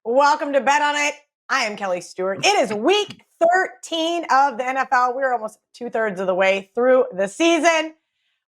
Welcome to Bet On It. I am Kelly Stewart. It is week 13 of the NFL. We're almost 2/3 of the way through the season.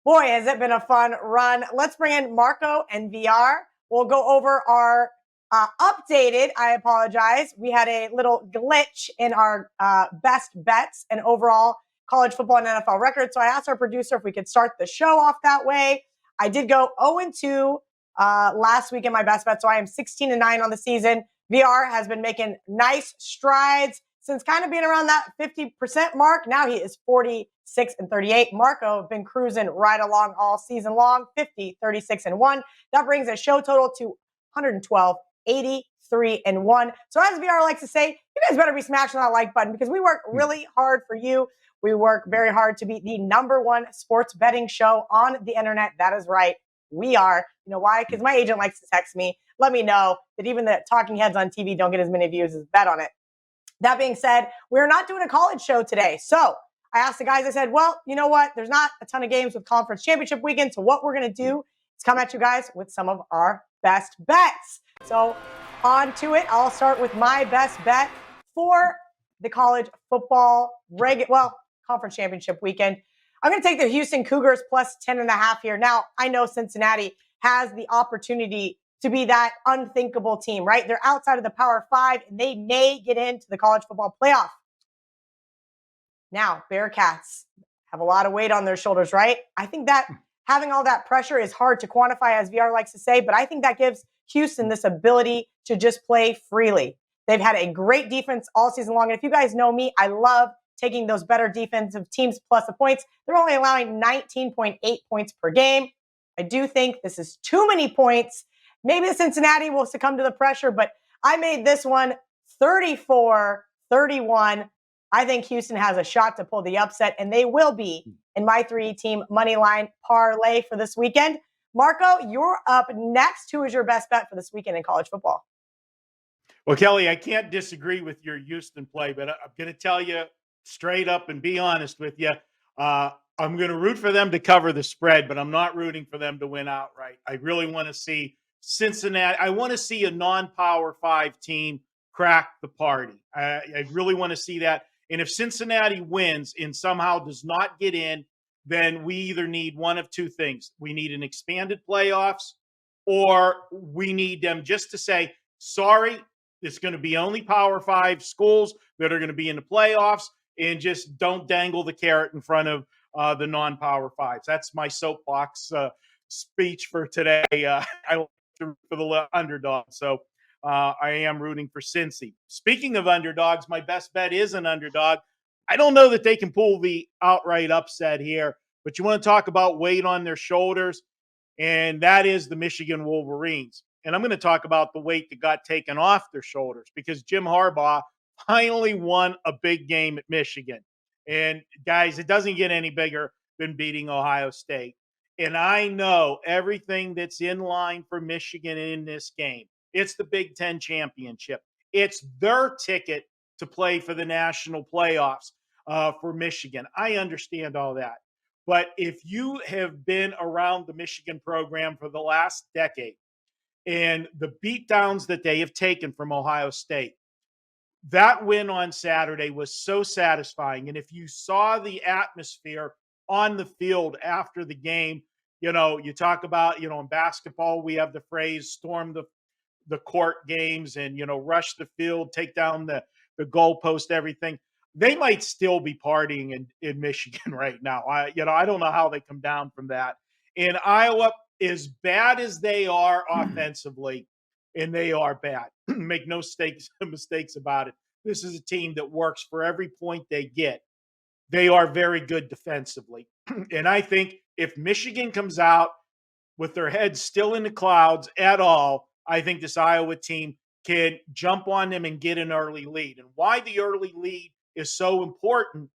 Boy, has it been a fun run. Let's bring in Marco and VR. We'll go over our updated, I apologize. We had a little glitch in our best bets and overall college football and NFL record. So I asked our producer if we could start the show off that way. I did go 0-2 last week in my best bet. So I am 16-9 on the season. VR has been making nice strides since kind of being around that 50% mark. Now he is 46-38. Marco have been cruising right along all season long, 50, 36-1. That brings a show total to 112, 83-1. So as VR likes to say, you guys better be smashing that like button because we work really hard for you. We work very hard to be the #1 sports betting show on the internet. That is right. We are. You know why? Because my agent likes to text me, let me know that even the talking heads on TV don't get as many views as Bet On It. That being said, we're not doing a college show today. So I asked the guys, I said, well, you know what? There's not a ton of games with conference championship weekend. So what we're going to do is come at you guys with some of our best bets. So on to it. I'll start with my best bet for the college football conference championship weekend. I'm going to take the Houston Cougars plus 10.5 here. Now, I know Cincinnati has the opportunity to be that unthinkable team, right? They're outside of the Power Five, and they may get into the college football playoff. Now, Bearcats have a lot of weight on their shoulders, right? I think that having all that pressure is hard to quantify, as VR likes to say, but I think that gives Houston this ability to just play freely. They've had a great defense all season long. And if you guys know me, I love taking those better defensive teams plus the points. They're only allowing 19.8 points per game. I do think this is too many points. Maybe Cincinnati will succumb to the pressure, but I made this one 34-31. I think Houston has a shot to pull the upset, and they will be in my 3-team money line parlay for this weekend. Marco, you're up next. Who is your best bet for this weekend in college football? Well, Kelly, I can't disagree with your Houston play, but I'm going to tell you straight up and be honest with you. I'm going to root for them to cover the spread, but I'm not rooting for them to win outright. I really want to see Cincinnati. I want to see a non-Power 5 team crack the party. I really want to see that. And if Cincinnati wins and somehow does not get in, then we either need one of two things. We need an expanded playoffs, or we need them just to say, sorry, it's going to be only Power 5 schools that are going to be in the playoffs, and just don't dangle the carrot in front of the non-Power 5s. That's my soapbox speech for today. I like to root for the underdog. So I am rooting for Cincy. Speaking of underdogs, my best bet is an underdog. I don't know that they can pull the outright upset here, but you want to talk about weight on their shoulders, and that is the Michigan Wolverines. And I'm going to talk about the weight that got taken off their shoulders because Jim Harbaugh finally won a big game at Michigan. And guys, it doesn't get any bigger than beating Ohio State. And I know everything that's in line for Michigan in this game. It's the Big Ten championship. It's their ticket to play for the national playoffs for Michigan. I understand all that. But if you have been around the Michigan program for the last decade and the beatdowns that they have taken from Ohio State, that win on Saturday was so satisfying. And if you saw the atmosphere on the field after the game, you know, you talk about, you know, in basketball, we have the phrase storm the court games and, you know, rush the field, take down the goalpost, everything. They might still be partying in Michigan right now. I don't know how they come down from that. In Iowa, as bad as they are offensively, and they are bad, make no mistakes about it. This is a team that works for every point they get. They are very good defensively. And I think if Michigan comes out with their heads still in the clouds at all, I think this Iowa team can jump on them and get an early lead. And why the early lead is so important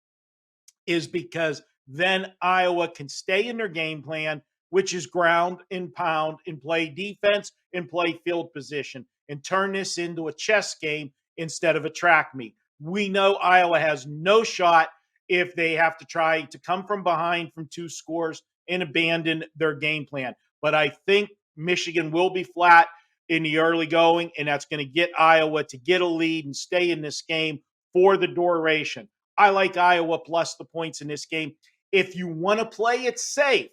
is because then Iowa can stay in their game plan, which is ground and pound and play defense and play field position and turn this into a chess game instead of a track meet. We know Iowa has no shot if they have to try to come from behind from 2 scores and abandon their game plan. But I think Michigan will be flat. in the early going, and that's going to get Iowa to get a lead and stay in this game for the duration. I like Iowa plus the points in this game. If you want to play it safe,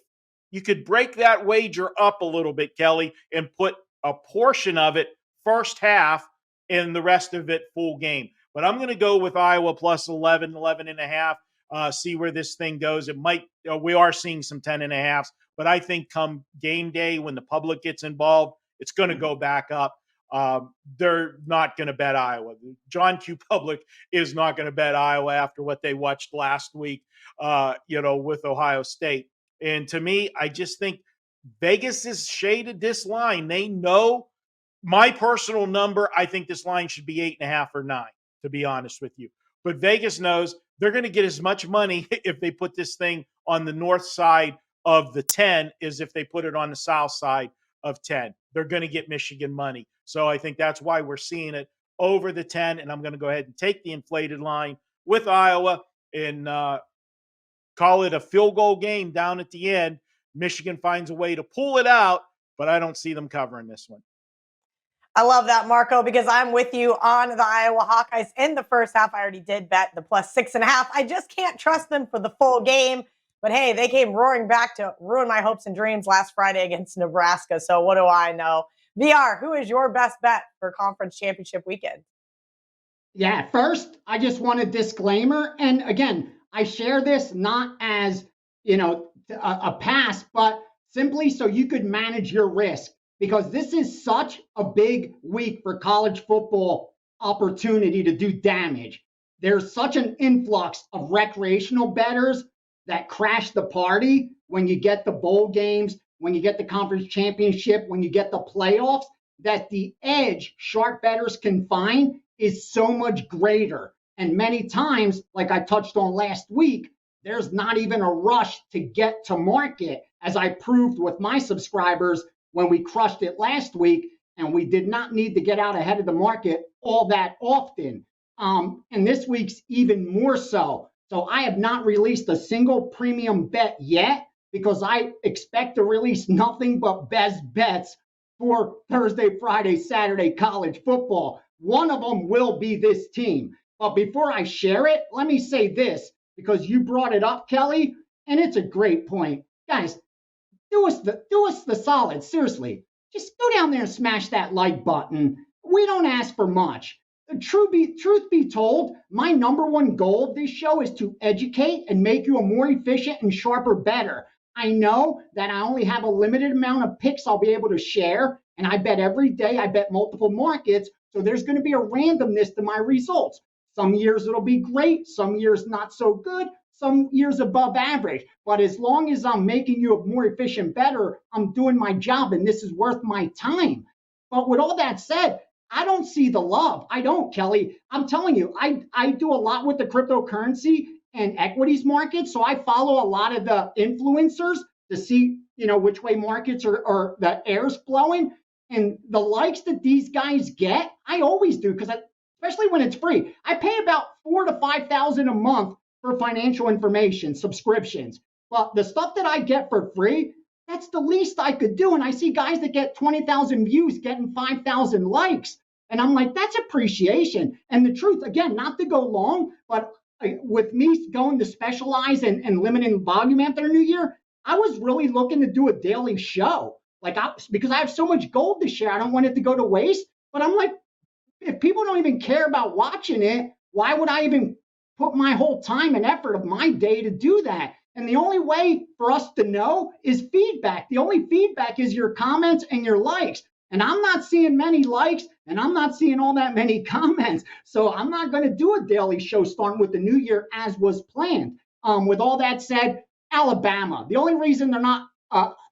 you could break that wager up a little bit, Kelly, and put a portion of it first half and the rest of it full game. But I'm going to go with Iowa plus 11, 11 and a half, see where this thing goes. It might, we are seeing some 10 and a halves, but I think come game day when the public gets involved, it's going to go back up. They're not going to bet Iowa. John Q. Public is not going to bet Iowa after what they watched last week, with Ohio State. And to me, I just think Vegas is shaded this line. They know my personal number. I think this line should be 8.5 or 9, to be honest with you. But Vegas knows they're going to get as much money if they put this thing on the north side of the 10 as if they put it on the south side of 10. They're going to get Michigan money. So I think that's why we're seeing it over the 10. And I'm going to go ahead and take the inflated line with Iowa and call it a field goal game down at the end. Michigan finds a way to pull it out, but I don't see them covering this one. I love that, Marco, because I'm with you on the Iowa Hawkeyes in the first half. I already did bet the plus 6.5. I just can't trust them for the full game. But hey, they came roaring back to ruin my hopes and dreams last Friday against Nebraska. So what do I know? VR, who is your best bet for conference championship weekend? Yeah, first, I just want a disclaimer. And again, I share this not as, a pass, but simply so you could manage your risk, because this is such a big week for college football opportunity to do damage. There's such an influx of recreational bettors that crash the party when you get the bowl games, when you get the conference championship, when you get the playoffs, that the edge sharp bettors can find is so much greater. And many times, like I touched on last week, there's not even a rush to get to market, as I proved with my subscribers when we crushed it last week, and we did not need to get out ahead of the market all that often. And this week's even more so. So I have not released a single premium bet yet, because I expect to release nothing but best bets for Thursday, Friday, Saturday college football. One of them will be this team. But before I share it, let me say this, because you brought it up, Kelly, and it's a great point. Guys, do us the solid. Seriously, just go down there and smash that like button. We don't ask for much. Truth be told, my number one goal of this show is to educate and make you a more efficient and sharper bettor. I know that I only have a limited amount of picks I'll be able to share, and I bet every day. I bet multiple markets, so there's going to be a randomness to my results. Some years it'll be great, some years not so good, some years above average. But as long as I'm making you a more efficient bettor, I'm doing my job, and this is worth my time. But with all that said, I don't see the love. I don't, Kelly. I'm telling you, I do a lot with the cryptocurrency and equities market. So I follow a lot of the influencers to see, which way markets are the air's flowing. And the likes that these guys get, I always do, because especially when it's free. I pay about $4,000 to $5,000 a month for financial information subscriptions. But the stuff that I get for free, that's the least I could do. And I see guys that get 20,000 views getting 5,000 likes. And I'm like, that's appreciation. And the truth, again, not to go long, but with me going to specialize and limiting volume after New Year, I was really looking to do a daily show. Because I have so much gold to share, I don't want it to go to waste. But I'm like, if people don't even care about watching it, why would I even put my whole time and effort of my day to do that? And the only way for us to know is feedback. The only feedback is your comments and your likes. And I'm not seeing many likes, and I'm not seeing all that many comments. So I'm not going to do a daily show starting with the new year as was planned. With all that said, Alabama. The only reason they're not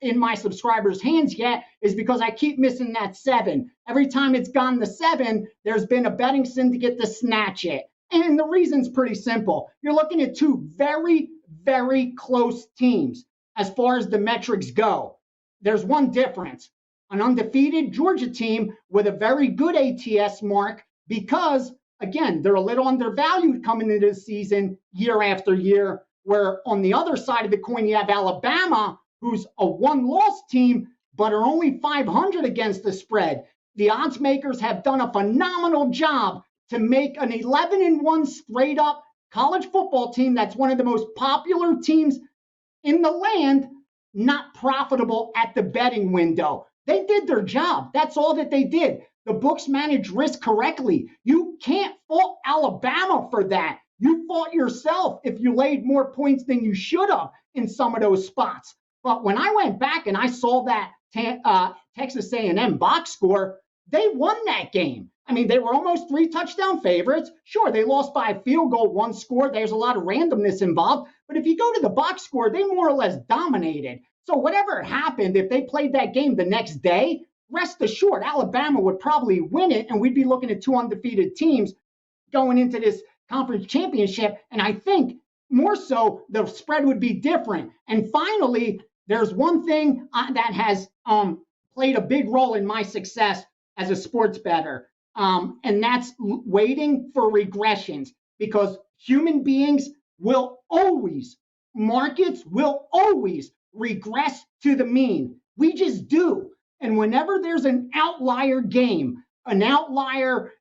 in my subscribers' hands yet is because I keep missing that 7. Every time it's gone to 7, there's been a betting syndicate to snatch it. And the reason's pretty simple. You're looking at two very, very close teams as far as the metrics go. There's one difference. An undefeated Georgia team with a very good ATS mark because, again, they're a little undervalued coming into the season year after year, where on the other side of the coin, you have Alabama, who's a one-loss team, but are only 500 against the spread. The odds makers have done a phenomenal job to make an 11-1 straight up college football team that's one of the most popular teams in the land not profitable at the betting window. They did their job. That's all that they did. The books manage risk correctly. You can't fault Alabama for that. You fault yourself if you laid more points than you should have in some of those spots. But when I went back and I saw that Texas A&M box score, they won that game. I mean, they were almost 3 touchdown favorites. Sure, they lost by a field goal, 1 score. There's a lot of randomness involved. But if you go to the box score, they more or less dominated. So whatever happened, if they played that game the next day, rest assured, Alabama would probably win it, and we'd be looking at 2 undefeated teams going into this conference championship. And I think more so, the spread would be different. And finally, there's one thing that has played a big role in my success as a sports bettor, and that's waiting for regressions, because human beings will always, markets will always regress to the mean. We just do. And whenever there's an outlier game, an outlier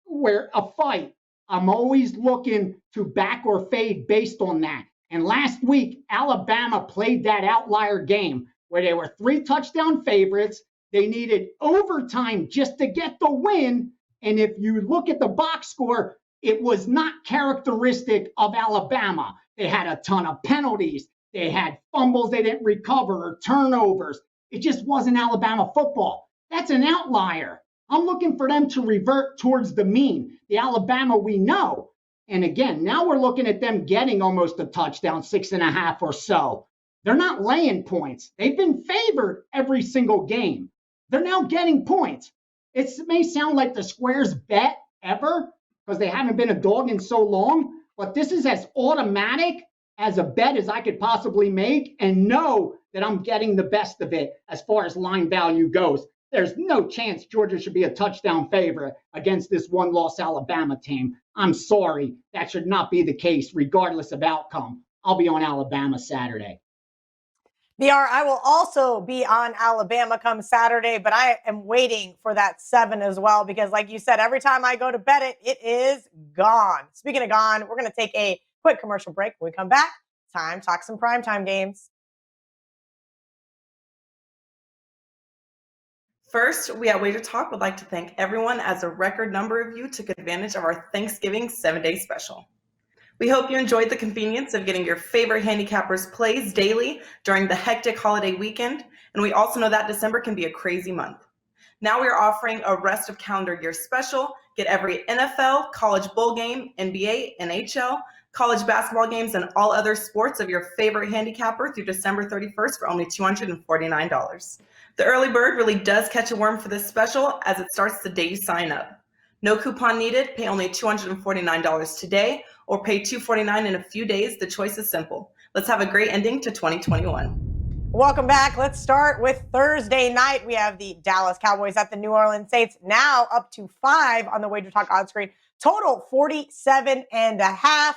where a fight, I'm always looking to back or fade based on that. And last week, Alabama played that outlier game where they were 3 touchdown favorites. They needed overtime just to get the win. And if you look at the box score, it was not characteristic of Alabama. They had a ton of penalties. They had fumbles they didn't recover or turnovers. It just wasn't Alabama football. That's an outlier. I'm looking for them to revert towards the mean, the Alabama we know. And again, now we're looking at them getting almost a touchdown, 6.5 or so. They're not laying points. They've been favored every single game. They're now getting points. It may sound like the squares bet ever because they haven't been a dog in so long, but this is as automatic as a bet as I could possibly make and know that I'm getting the best of it as far as line value goes. There's no chance Georgia should be a touchdown favorite against this 1-loss Alabama team. I'm sorry. That should not be the case, regardless of outcome. I'll be on Alabama Saturday. BR, I will also be on Alabama come Saturday, but I am waiting for that 7 as well because, like you said, every time I go to bet it, it is gone. Speaking of gone, we're going to take a quick commercial break. When we come back, time to talk some primetime games. First, we at WagerTalk would like to thank everyone as a record number of you took advantage of our Thanksgiving 7-day special. We hope you enjoyed the convenience of getting your favorite handicappers plays daily during the hectic holiday weekend, and we also know that December can be a crazy month. Now we are offering a rest of calendar year special. Get every NFL, college bowl game, NBA, NHL, college basketball games, and all other sports of your favorite handicapper through December 31st for only $249. The early bird really does catch a worm for this special as it starts the day you sign up. No coupon needed. Pay only $249 today or pay $249 in a few days. The choice is simple. Let's have a great ending to 2021. Welcome back. Let's start with Thursday night. We have the Dallas Cowboys at the New Orleans Saints, now up to 5 on the WagerTalk odds screen. Total 47.5.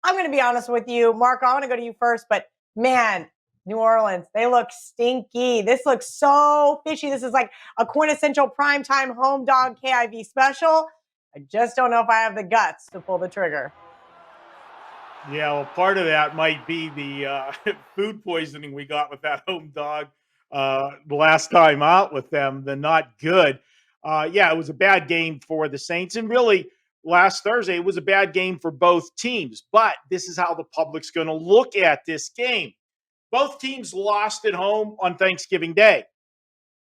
I'm going to be honest with you, Marco. I want to go to you first, but man, New Orleans, they look stinky. This looks so fishy. This is like a quintessential primetime home dog KIV special. I just don't know if I have the guts to pull the trigger. Yeah, well, part of that might be the food poisoning we got with that home dog the last time out with them. The not good. Yeah, it was a bad game for the Saints. And really, last Thursday, it was a bad game for both teams. But this is how the public's going to look at this game. Both teams lost at home on Thanksgiving Day.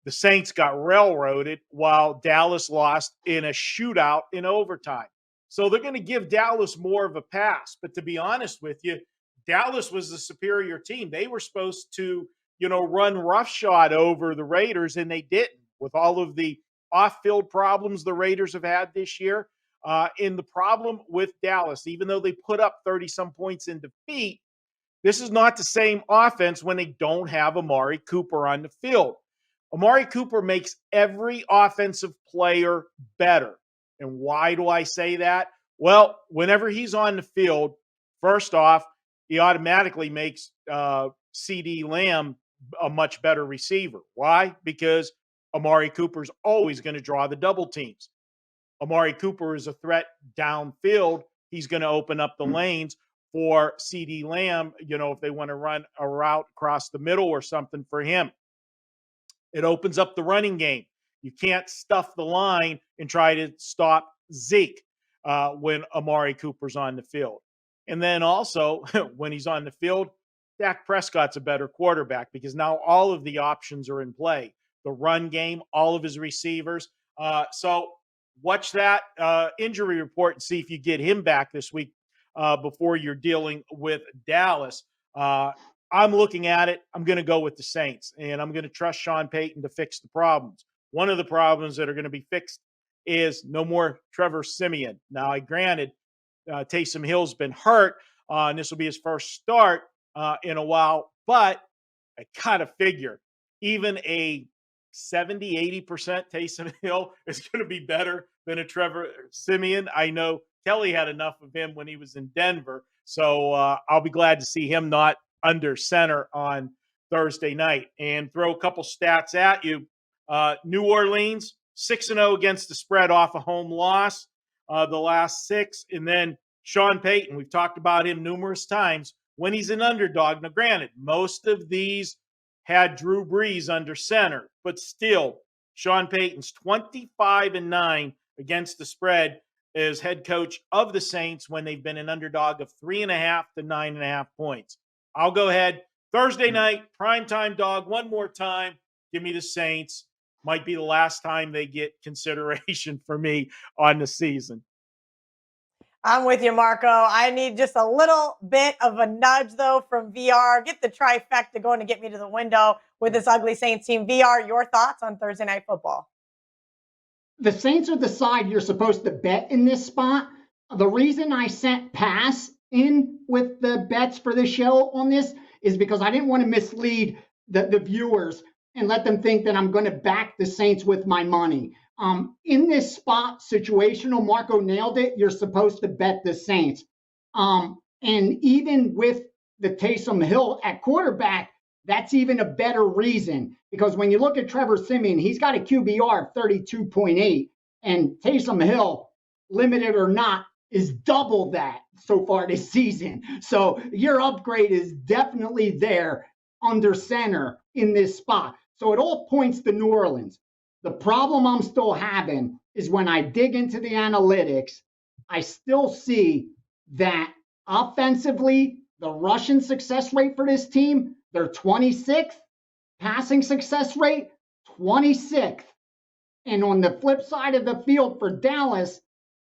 The Saints got railroaded while Dallas lost in a shootout in overtime. So they're going to give Dallas more of a pass. But to be honest with you, Dallas was the superior team. They were supposed to, run roughshod over the Raiders, and they didn't. With all of the off-field problems the Raiders have had this year, in the problem with Dallas, even though they put up 30-some points in defeat, this is not the same offense when they don't have Amari Cooper on the field. Amari Cooper makes every offensive player better. And why do I say that? Well, whenever he's on the field, first off, he automatically makes CeeDee Lamb a much better receiver. Why? Because Amari Cooper's always going to draw the double teams. Amari Cooper is a threat downfield. He's going to open up the lanes for CD Lamb, if they want to run a route across the middle or something for him. It opens up the running game. You can't stuff the line and try to stop Zeke when Amari Cooper's on the field. And then also, when he's on the field, Dak Prescott's a better quarterback because now all of the options are in play. The run game, all of his receivers. So watch that injury report and see if you get him back this week before you're dealing with Dallas. I'm looking at it. I'm going to go with the Saints, and I'm going to trust Sean Payton to fix the problems. One of the problems that are going to be fixed is no more Trevor Siemian. Now, granted, Taysom Hill's been hurt, and this will be his first start in a while, but I kind of figure even a 70-80% Taysom Hill is going to be better than a Trevor Siemian. I know Kelly had enough of him when he was in Denver, so I'll be glad to see him not under center on Thursday night. And throw a couple stats at you. New Orleans, 6-0 against the spread off a home loss, the last 6. And then Sean Payton, we've talked about him numerous times, when he's an underdog. Now, granted, most of these had Drew Brees under center, but still, Sean Payton's 25-9 against the spread as head coach of the Saints when they've been an underdog of 3.5 to 9.5 points. I'll go ahead. Thursday night, primetime dog, one more time. Give me the Saints. Might be the last time they get consideration for me on the season. I'm with you, Marco. I need just a little bit of a nudge, though, from VR. Get the trifecta going to get me to the window with this ugly Saints team. VR, your thoughts on Thursday Night Football? The Saints are the side you're supposed to bet in this spot. The reason I sent pass in with the bets for the show on this is because I didn't want to mislead the viewers and let them think that I'm going to back the Saints with my money. In this spot, situational, Marco nailed it. You're supposed to bet the Saints. And even with the Taysom Hill at quarterback, that's even a better reason. Because when you look at Trevor Siemian, he's got a QBR of 32.8. And Taysom Hill, limited or not, is double that so far this season. So your upgrade is definitely there under center in this spot. So it all points to New Orleans. The problem I'm still having is when I dig into the analytics, I still see that offensively, the rushing success rate for this team, they're 26th. Passing success rate, 26th. And on the flip side of the field for Dallas,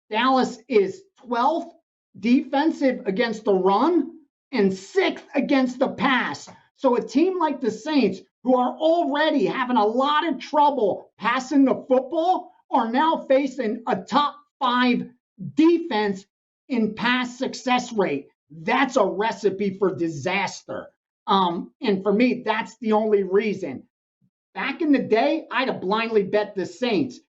Dallas is 12th defensive against the run and 6th against the pass. So a team like the Saints, who are already having a lot of trouble passing the football, are now facing a top 5 defense in pass success rate. That's a recipe for disaster. And for me, that's the only reason. Back in the day, I'd have blindly bet the Saints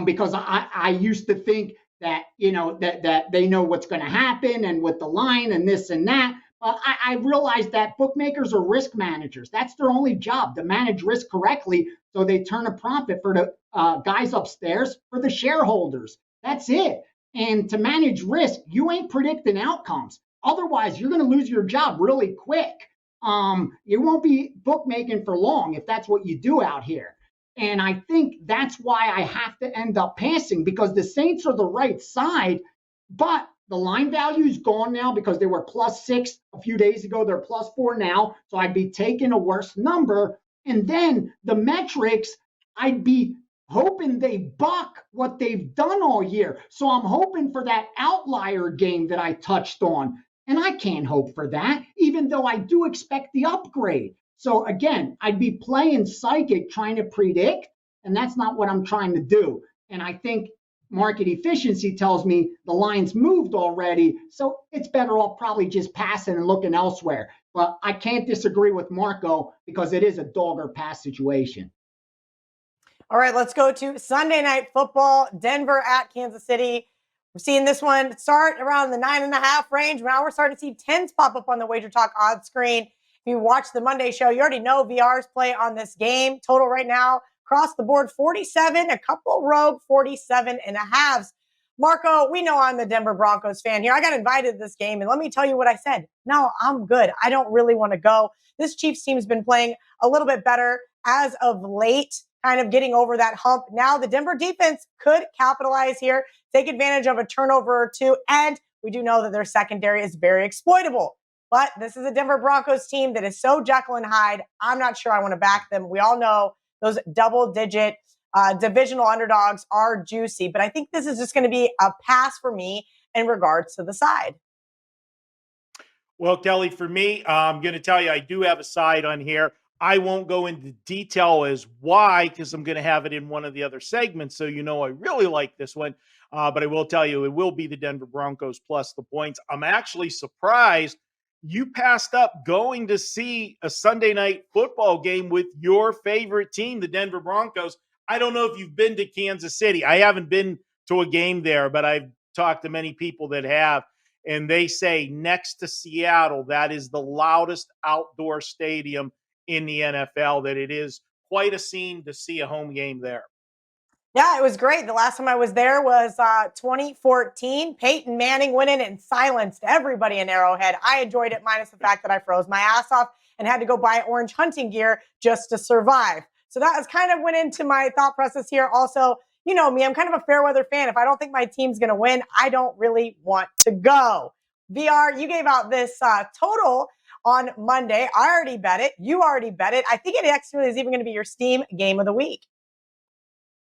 because I used to think that, that they know what's going to happen and with the line and this and that. I realized that bookmakers are risk managers. That's their only job, to manage risk correctly so they turn a profit for the guys upstairs, for the shareholders. That's it. And to manage risk, you ain't predicting outcomes. Otherwise, you're going to lose your job really quick. You won't be bookmaking for long if that's what you do out here. And I think that's why I have to end up passing, because the Saints are the right side, but the line value is gone now because they were +6 a few days ago. They're +4 now. So I'd be taking a worse number. And then the metrics, I'd be hoping they buck what they've done all year. So I'm hoping for that outlier game that I touched on. And I can't hope for that, even though I do expect the upgrade. So again, I'd be playing psychic trying to predict, and that's not what I'm trying to do. And I think market efficiency tells me the line's moved already, so it's better off probably just passing and looking elsewhere. But I can't disagree with Marco because it is a dog or pass situation. All right, let's go to Sunday Night Football, Denver at Kansas City. We're seeing this one start around the 9.5 range. Now we're starting to see 10s pop up on the WagerTalk odds screen. If you watch the Monday show, you already know VR's play on this game. Total right now across the board, 47, a couple rogue 47 and a halves. Marco, we know I'm the Denver Broncos fan here. I got invited to this game, and let me tell you what I said. No, I'm good. I don't really want to go. This Chiefs team has been playing a little bit better as of late, kind of getting over that hump. Now the Denver defense could capitalize here, take advantage of a turnover or two, and we do know that their secondary is very exploitable. But this is a Denver Broncos team that is so Jekyll and Hyde. I'm not sure I want to back them. We all know those double-digit divisional underdogs are juicy, but I think this is just going to be a pass for me in regards to the side. Well, Kelly, for me, I'm going to tell you, I do have a side on here. I won't go into detail as why, because I'm going to have it in one of the other segments. So, you know, I really like this one. But I will tell you, it will be the Denver Broncos plus the points. I'm actually surprised you passed up going to see a Sunday night football game with your favorite team, the Denver Broncos. I don't know if you've been to Kansas City. I haven't been to a game there, but I've talked to many people that have. And they say next to Seattle, that is the loudest outdoor stadium in the NFL, that it is quite a scene to see a home game there. Yeah, it was great. The last time I was there was 2014. Peyton Manning went in and silenced everybody in Arrowhead. I enjoyed it, minus the fact that I froze my ass off and had to go buy orange hunting gear just to survive. So that was kind of went into my thought process here. Also, you know me, I'm kind of a fair weather fan. If I don't think my team's going to win, I don't really want to go. VR, you gave out this total on Monday. I already bet it. You already bet it. I think it actually is even going to be your Steam game of the week.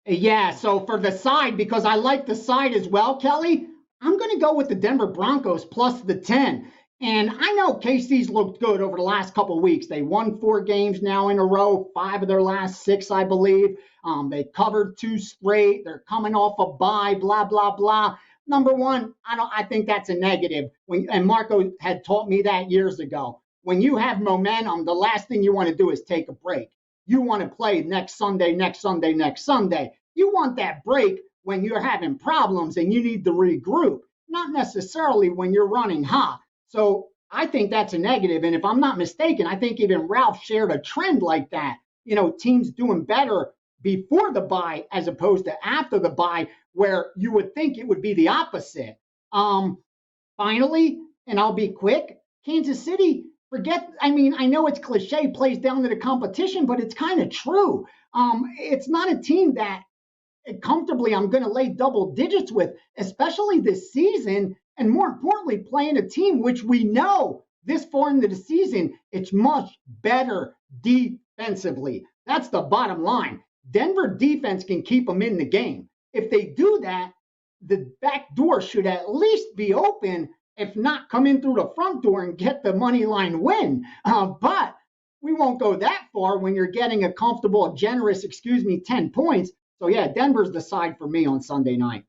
Yeah, so for the side, because I like the side as well, Kelly, I'm going to go with the Denver Broncos plus the 10. And I know KC's looked good over the last couple of weeks. They won 4 games now in a row, 5 of their last 6, I believe. They covered 2 straight. They're coming off a bye, blah, blah, blah. Number one, I think that's a negative. And Marco had taught me that years ago. When you have momentum, the last thing you want to do is take a break. You want to play next Sunday, next Sunday, next Sunday. You want that break when you're having problems and you need to regroup, not necessarily when you're running hot. So I think that's a negative. And if I'm not mistaken, I think even Ralph shared a trend like that. You know, teams doing better before the bye as opposed to after the bye, where you would think it would be the opposite. Finally, and I'll be quick, Kansas City, I know it's cliche, plays down to the competition, but it's kind of true. It's not a team that comfortably I'm going to lay double digits with, especially this season. And more importantly, playing a team which we know this far into the season, it's much better defensively. That's the bottom line. Denver defense can keep them in the game. If they do that, the back door should at least be open, if not come in through the front door and get the money line win. But we won't go that far when you're getting a comfortable, generous, 10 points. So yeah, Denver's the side for me on Sunday night.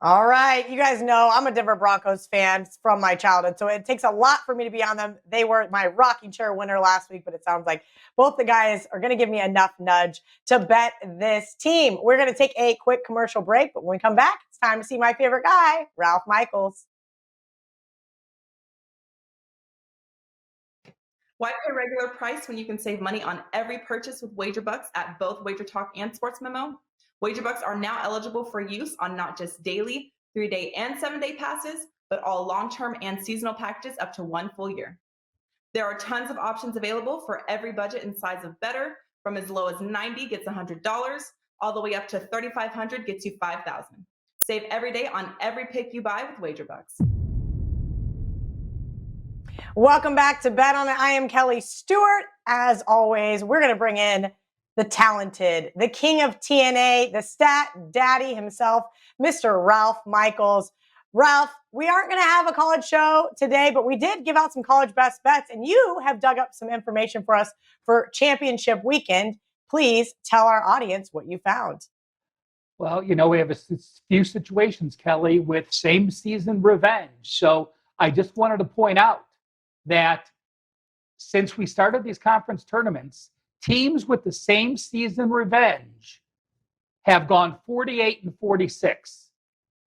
All right. You guys know I'm a Denver Broncos fan from my childhood, so it takes a lot for me to be on them. They were my rocking chair winner last week, but it sounds like both the guys are going to give me enough nudge to bet this team. We're going to take a quick commercial break, but when we come back, it's time to see my favorite guy, Ralph Michaels. Why pay regular price when you can save money on every purchase with WagerBucks at both WagerTalk and Sports Memo? WagerBucks are now eligible for use on not just daily, 3-day, and 7-day passes, but all long-term and seasonal packages up to 1 full year. There are tons of options available for every budget and size of bettor, from as low as $90 gets $100, all the way up to $3,500 gets you $5,000. Save every day on every pick you buy with WagerBucks. Welcome back to Bet on It. I am Kelly Stewart. As always, we're going to bring in the talented, the king of TNA, the stat daddy himself, Mr. Ralph Michaels. Ralph, we aren't going to have a college show today, but we did give out some college best bets, and you have dug up some information for us for championship weekend. Please tell our audience what you found. Well, you know, we have a few situations, Kelly, with same season revenge. So I just wanted to point out that since we started these conference tournaments, teams with the same season revenge have gone 48 and 46.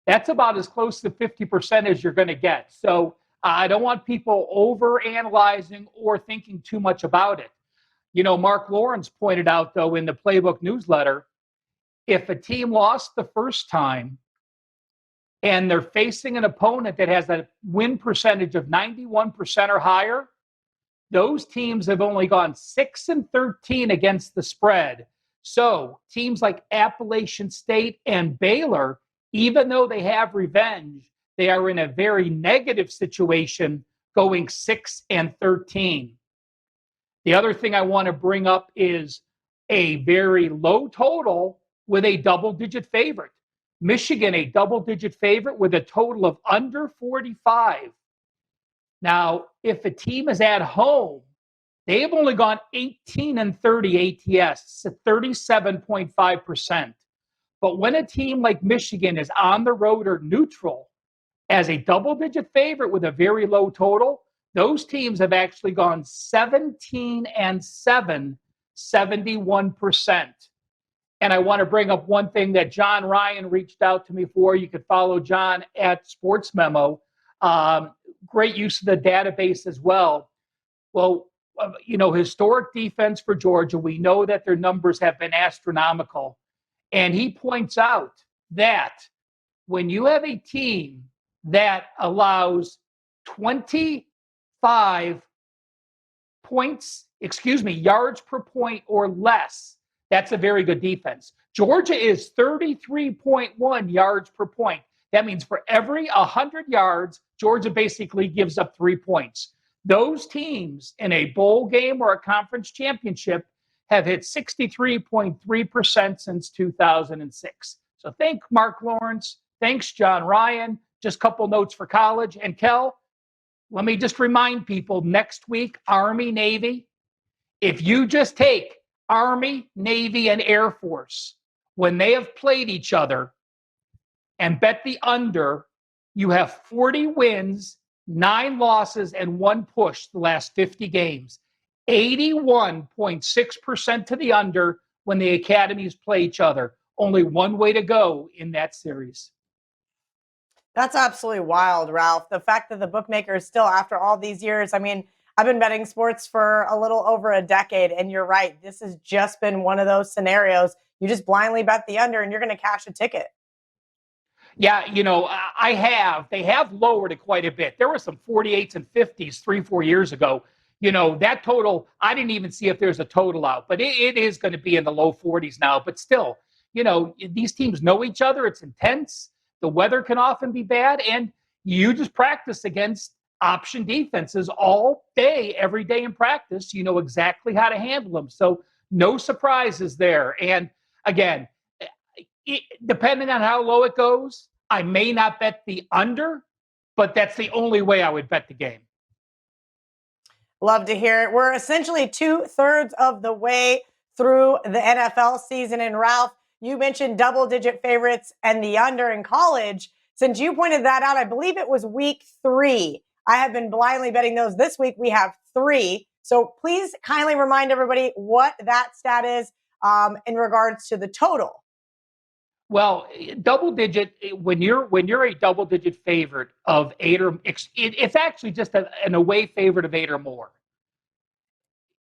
That's about as close to 50% as you're going to get. So I don't want people over analyzing or thinking too much about it. Mark Lawrence pointed out, though, in the Playbook newsletter, if a team lost the first time and they're facing an opponent that has a win percentage of 91% or higher, those teams have only gone 6-13 against the spread. So teams like Appalachian State and Baylor, even though they have revenge, they are in a very negative situation going 6-13. The other thing I want to bring up is a very low total with a double-digit favorite. Michigan, a double-digit favorite with a total of under 45. Now, if a team is at home, they have only gone 18-30 ATS, at 37.5%. But when a team like Michigan is on the road or neutral as a double-digit favorite with a very low total, those teams have actually gone 17-7, 71%. And I want to bring up one thing that John Ryan reached out to me for. You could follow John at Sports Memo. Great use of the database as well. Well, historic defense for Georgia. We know that their numbers have been astronomical. And he points out that when you have a team that allows 25 yards per point or less, that's a very good defense. Georgia is 33.1 yards per point. That means for every 100 yards, Georgia basically gives up 3 points. Those teams in a bowl game or a conference championship have hit 63.3% since 2006. So thank Mark Lawrence. Thanks, John Ryan. Just a couple notes for college. And Kel, let me just remind people, next week, Army, Navy. If you just take Army, Navy, and Air Force, when they have played each other and bet the under, you have 40 wins, 9 losses, and 1 push the last 50 games. 81.6% to the under when the academies play each other. Only one way to go in that series. That's absolutely wild, Ralph. The fact that the bookmakers still, after all these years, I mean, I've been betting sports for a little over a decade, and you're right. This has just been one of those scenarios. You just blindly bet the under, and you're going to cash a ticket. Yeah, they have lowered it quite a bit. There were some 48s and 50s 3-4 years ago. That total, I didn't even see if there's a total out, but it is going to be in the low 40s now. But still, these teams know each other. It's intense. The weather can often be bad, and you just practice against option defenses all day, every day in practice. You know exactly how to handle them. So no surprises there. And again, depending on how low it goes, I may not bet the under, but that's the only way I would bet the game. Love to hear it. We're essentially 2/3 of the way through the NFL season. And Ralph, you mentioned double-digit favorites and the under in college. Since you pointed that out, I believe it was week 3. I have been blindly betting those. This week we have 3. So please kindly remind everybody what that stat is in regards to the total. Well, double-digit, when you're a double-digit favorite of 8 or it's actually just an away favorite of 8 or more.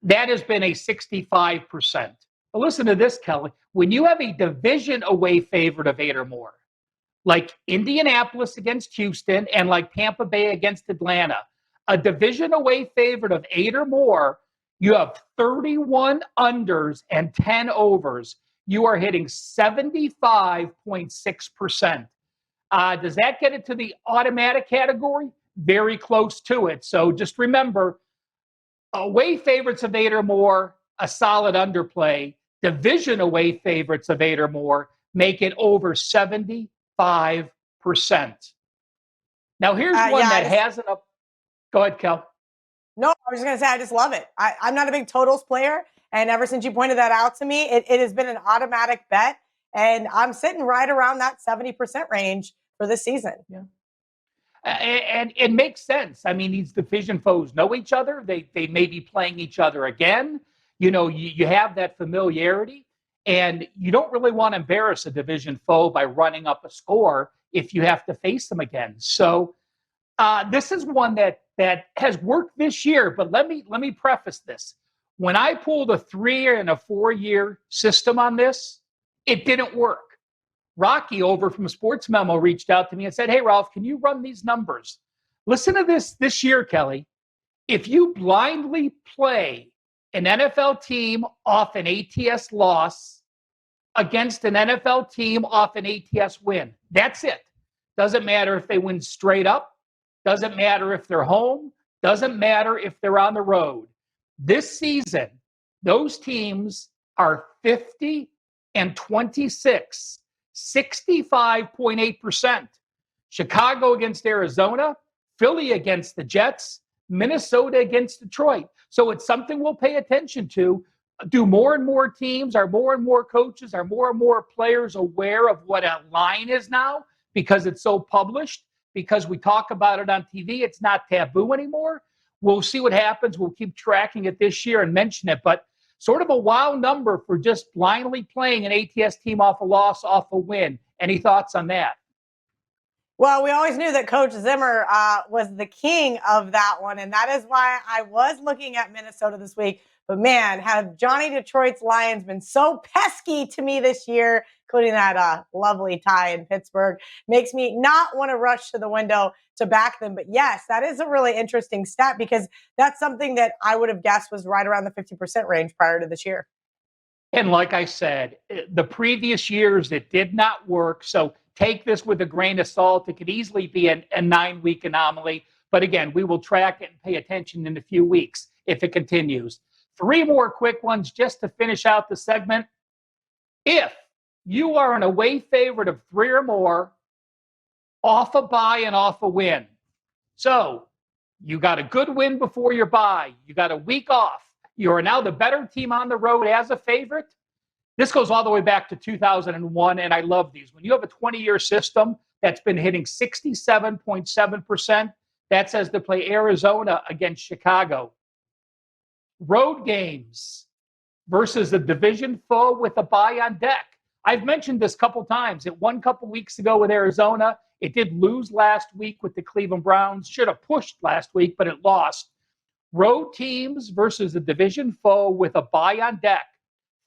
That has been a 65%. But listen to this, Kelly. When you have a division away favorite of 8 or more, like Indianapolis against Houston and like Tampa Bay against Atlanta, a division away favorite of 8 or more, you have 31 unders and 10 overs. You are hitting 75.6%. Does that get it to the automatic category? Very close to it. So just remember, away favorites of 8 or more, a solid underplay. Division away favorites of 8 or more make it over 75%. Now, here's one that hasn't up. Go ahead, Kel. No, I was just going to say, I just love it. I'm not a big totals player. And ever since you pointed that out to me, it has been an automatic bet. And I'm sitting right around that 70% range for this season. Yeah. And it makes sense. I mean, these division foes know each other. They may be playing each other again. You have that familiarity. And you don't really want to embarrass a division foe by running up a score if you have to face them again. So this is one that has worked this year. But let me preface this. When I pulled a 3 and a 4-year system on this, it didn't work. Rocky over from Sports Memo reached out to me and said, hey, Ralph, can you run these numbers? Listen to this year, Kelly. If you blindly play an NFL team off an ATS loss against an NFL team off an ATS win, that's it. Doesn't matter if they win straight up. Doesn't matter if they're home. Doesn't matter if they're on the road. This season, those teams are 50 and 26, 65.8%. Chicago against Arizona, Philly against the Jets, Minnesota against Detroit. So it's something we'll pay attention to. Do more and more teams, are more and more coaches, are more and more players aware of what a line is now because it's so published, because we talk about it on TV, it's not taboo anymore. We'll see what happens. We'll keep tracking it this year and mention it. But sort of a wow number for just blindly playing an ATS team off a loss, off a win. Any thoughts on that? Well, we always knew that Coach Zimmer was the king of that one. And that is why I was looking at Minnesota this week. But man, have Johnny Detroit's Lions been so pesky to me this year, including that lovely tie in Pittsburgh, makes me not want to rush to the window to back them. But yes, that is a really interesting stat because that's something that I would have guessed was right around the 50% range prior to this year. And like I said, the previous years, it did not work. So take this with a grain of salt. It could easily be a 9-week anomaly. But again, we will track it and pay attention in a few weeks if it continues. 3 more quick ones just to finish out the segment. If you are an away favorite of 3 or more, off a bye and off a win. So you got a good win before your bye. You got a week off. You are now the better team on the road as a favorite. This goes all the way back to 2001, and I love these. When you have a 20-year system that's been hitting 67.7%, that says to play Arizona against Chicago. Road games versus a division foe with a bye on deck. I've mentioned this a couple times. It won a couple weeks ago with Arizona. It did lose last week with the Cleveland Browns. Should have pushed last week, but it lost. Road teams versus a division foe with a bye on deck.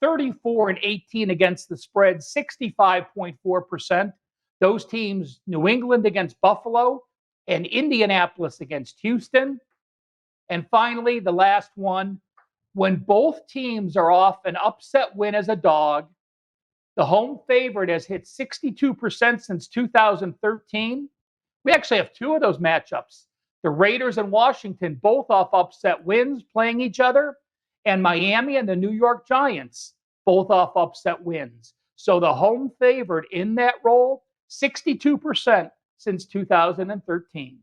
34 and 18 against the spread, 65.4%. Those teams, New England against Buffalo and Indianapolis against Houston. And finally, the last one, when both teams are off an upset win as a dog, the home favorite has hit 62% since 2013. We actually have 2 of those matchups. The Raiders and Washington, both off upset wins, playing each other, and Miami and the New York Giants, both off upset wins. So the home favorite in that role, 62% since 2013.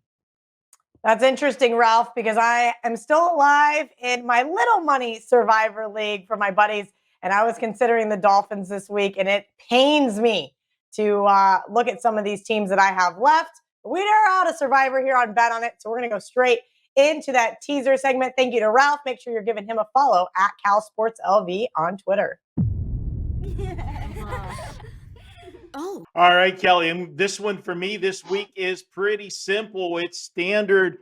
That's interesting, Ralph, because I am still alive in my little money survivor league for my buddies. And I was considering the Dolphins this week, and it pains me to look at some of these teams that I have left. We are out of survivor here on Bet On It, so we're going to go straight into that teaser segment. Thank you to Ralph. Make sure you're giving him a follow at CalSportsLV on Twitter. Oh. All right, Kelly. And this one for me this week is pretty simple. It's standard.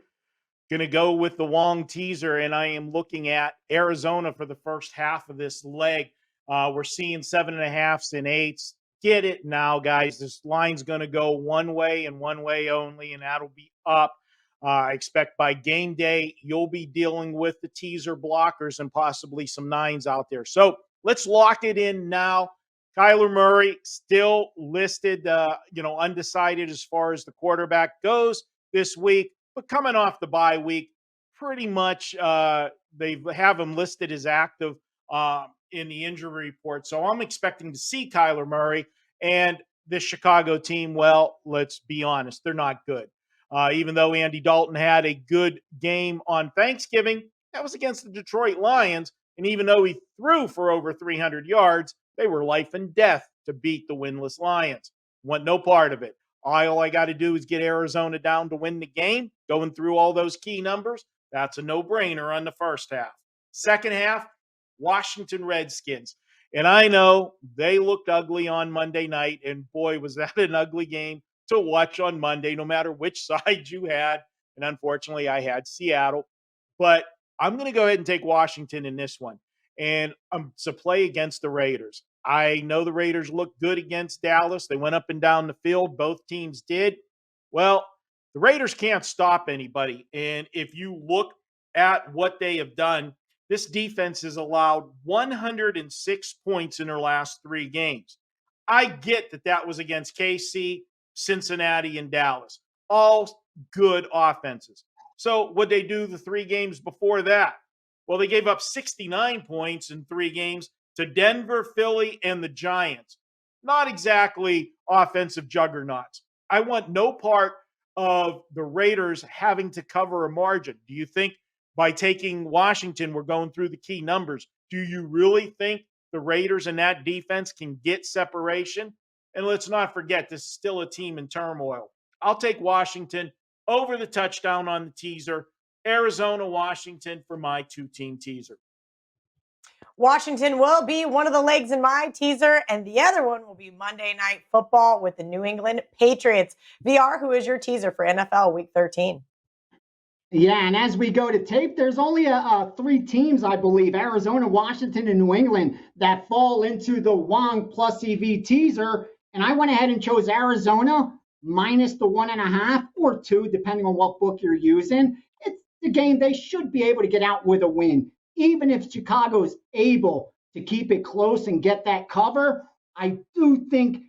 Going to go with the Wong teaser, and I am looking at Arizona for the first half of this leg. We're seeing 7.5s and 8s. Get it now, guys. This line's going to go one way and one way only, and that'll be up. I expect by game day, you'll be dealing with the teaser blockers and possibly some 9s out there. So let's lock it in now. Kyler Murray still listed, undecided as far as the quarterback goes this week, but coming off the bye week, pretty much they have him listed as active in the injury report. So I'm expecting to see Kyler Murray, and this Chicago team, well, let's be honest, they're not good. Even though Andy Dalton had a good game on Thanksgiving, that was against the Detroit Lions, and even though he threw for over 300 yards, they were life and death to beat the winless Lions. Want no part of it. All I got to do is get Arizona down to win the game. Going through all those key numbers, that's a no-brainer on the first half. Second half, Washington Redskins. And I know they looked ugly on Monday night, and boy, was that an ugly game to watch on Monday, no matter which side you had. And unfortunately, I had Seattle. But I'm going to go ahead and take Washington in this one. And it's a play against the Raiders. I know the Raiders looked good against Dallas. They went up and down the field. Both teams did. Well, the Raiders can't stop anybody. And if you look at what they have done, this defense has allowed 106 points in their last 3 games. I get that that was against KC, Cincinnati, and Dallas. All good offenses. So what they do the 3 games before that? Well, they gave up 69 points in 3 games to Denver, Philly, and the Giants. Not exactly offensive juggernauts. I want no part of the Raiders having to cover a margin. Do you think by taking Washington, we're going through the key numbers, do you really think the Raiders and that defense can get separation? And let's not forget, this is still a team in turmoil. I'll take Washington over the touchdown on the teaser. Arizona, Washington for my 2-team teaser. Washington will be one of the legs in my teaser, and the other one will be Monday Night Football with the New England Patriots. VR, who is your teaser for NFL Week 13? Yeah, and as we go to tape, there's only 3 teams, I believe, Arizona, Washington, and New England, that fall into the Wong plus EV teaser. And I went ahead and chose Arizona minus the 1.5 or 2, depending on what book you're using. It's the game they should be able to get out with a win. Even if Chicago's able to keep it close and get that cover, I do think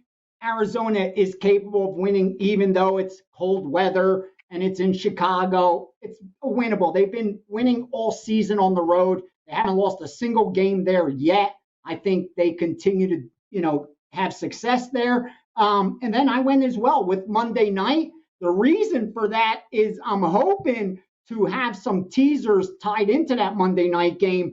Arizona is capable of winning, even though it's cold weather and it's in Chicago. It's winnable. They've been winning all season on the road. They haven't lost a single game there yet. I think they continue to, have success there. And then I went as well with Monday night. The reason for that is I'm hoping to have some teasers tied into that Monday night game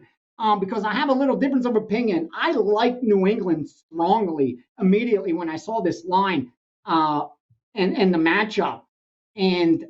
because I have a little difference of opinion. I like New England strongly immediately when I saw this line and the matchup. And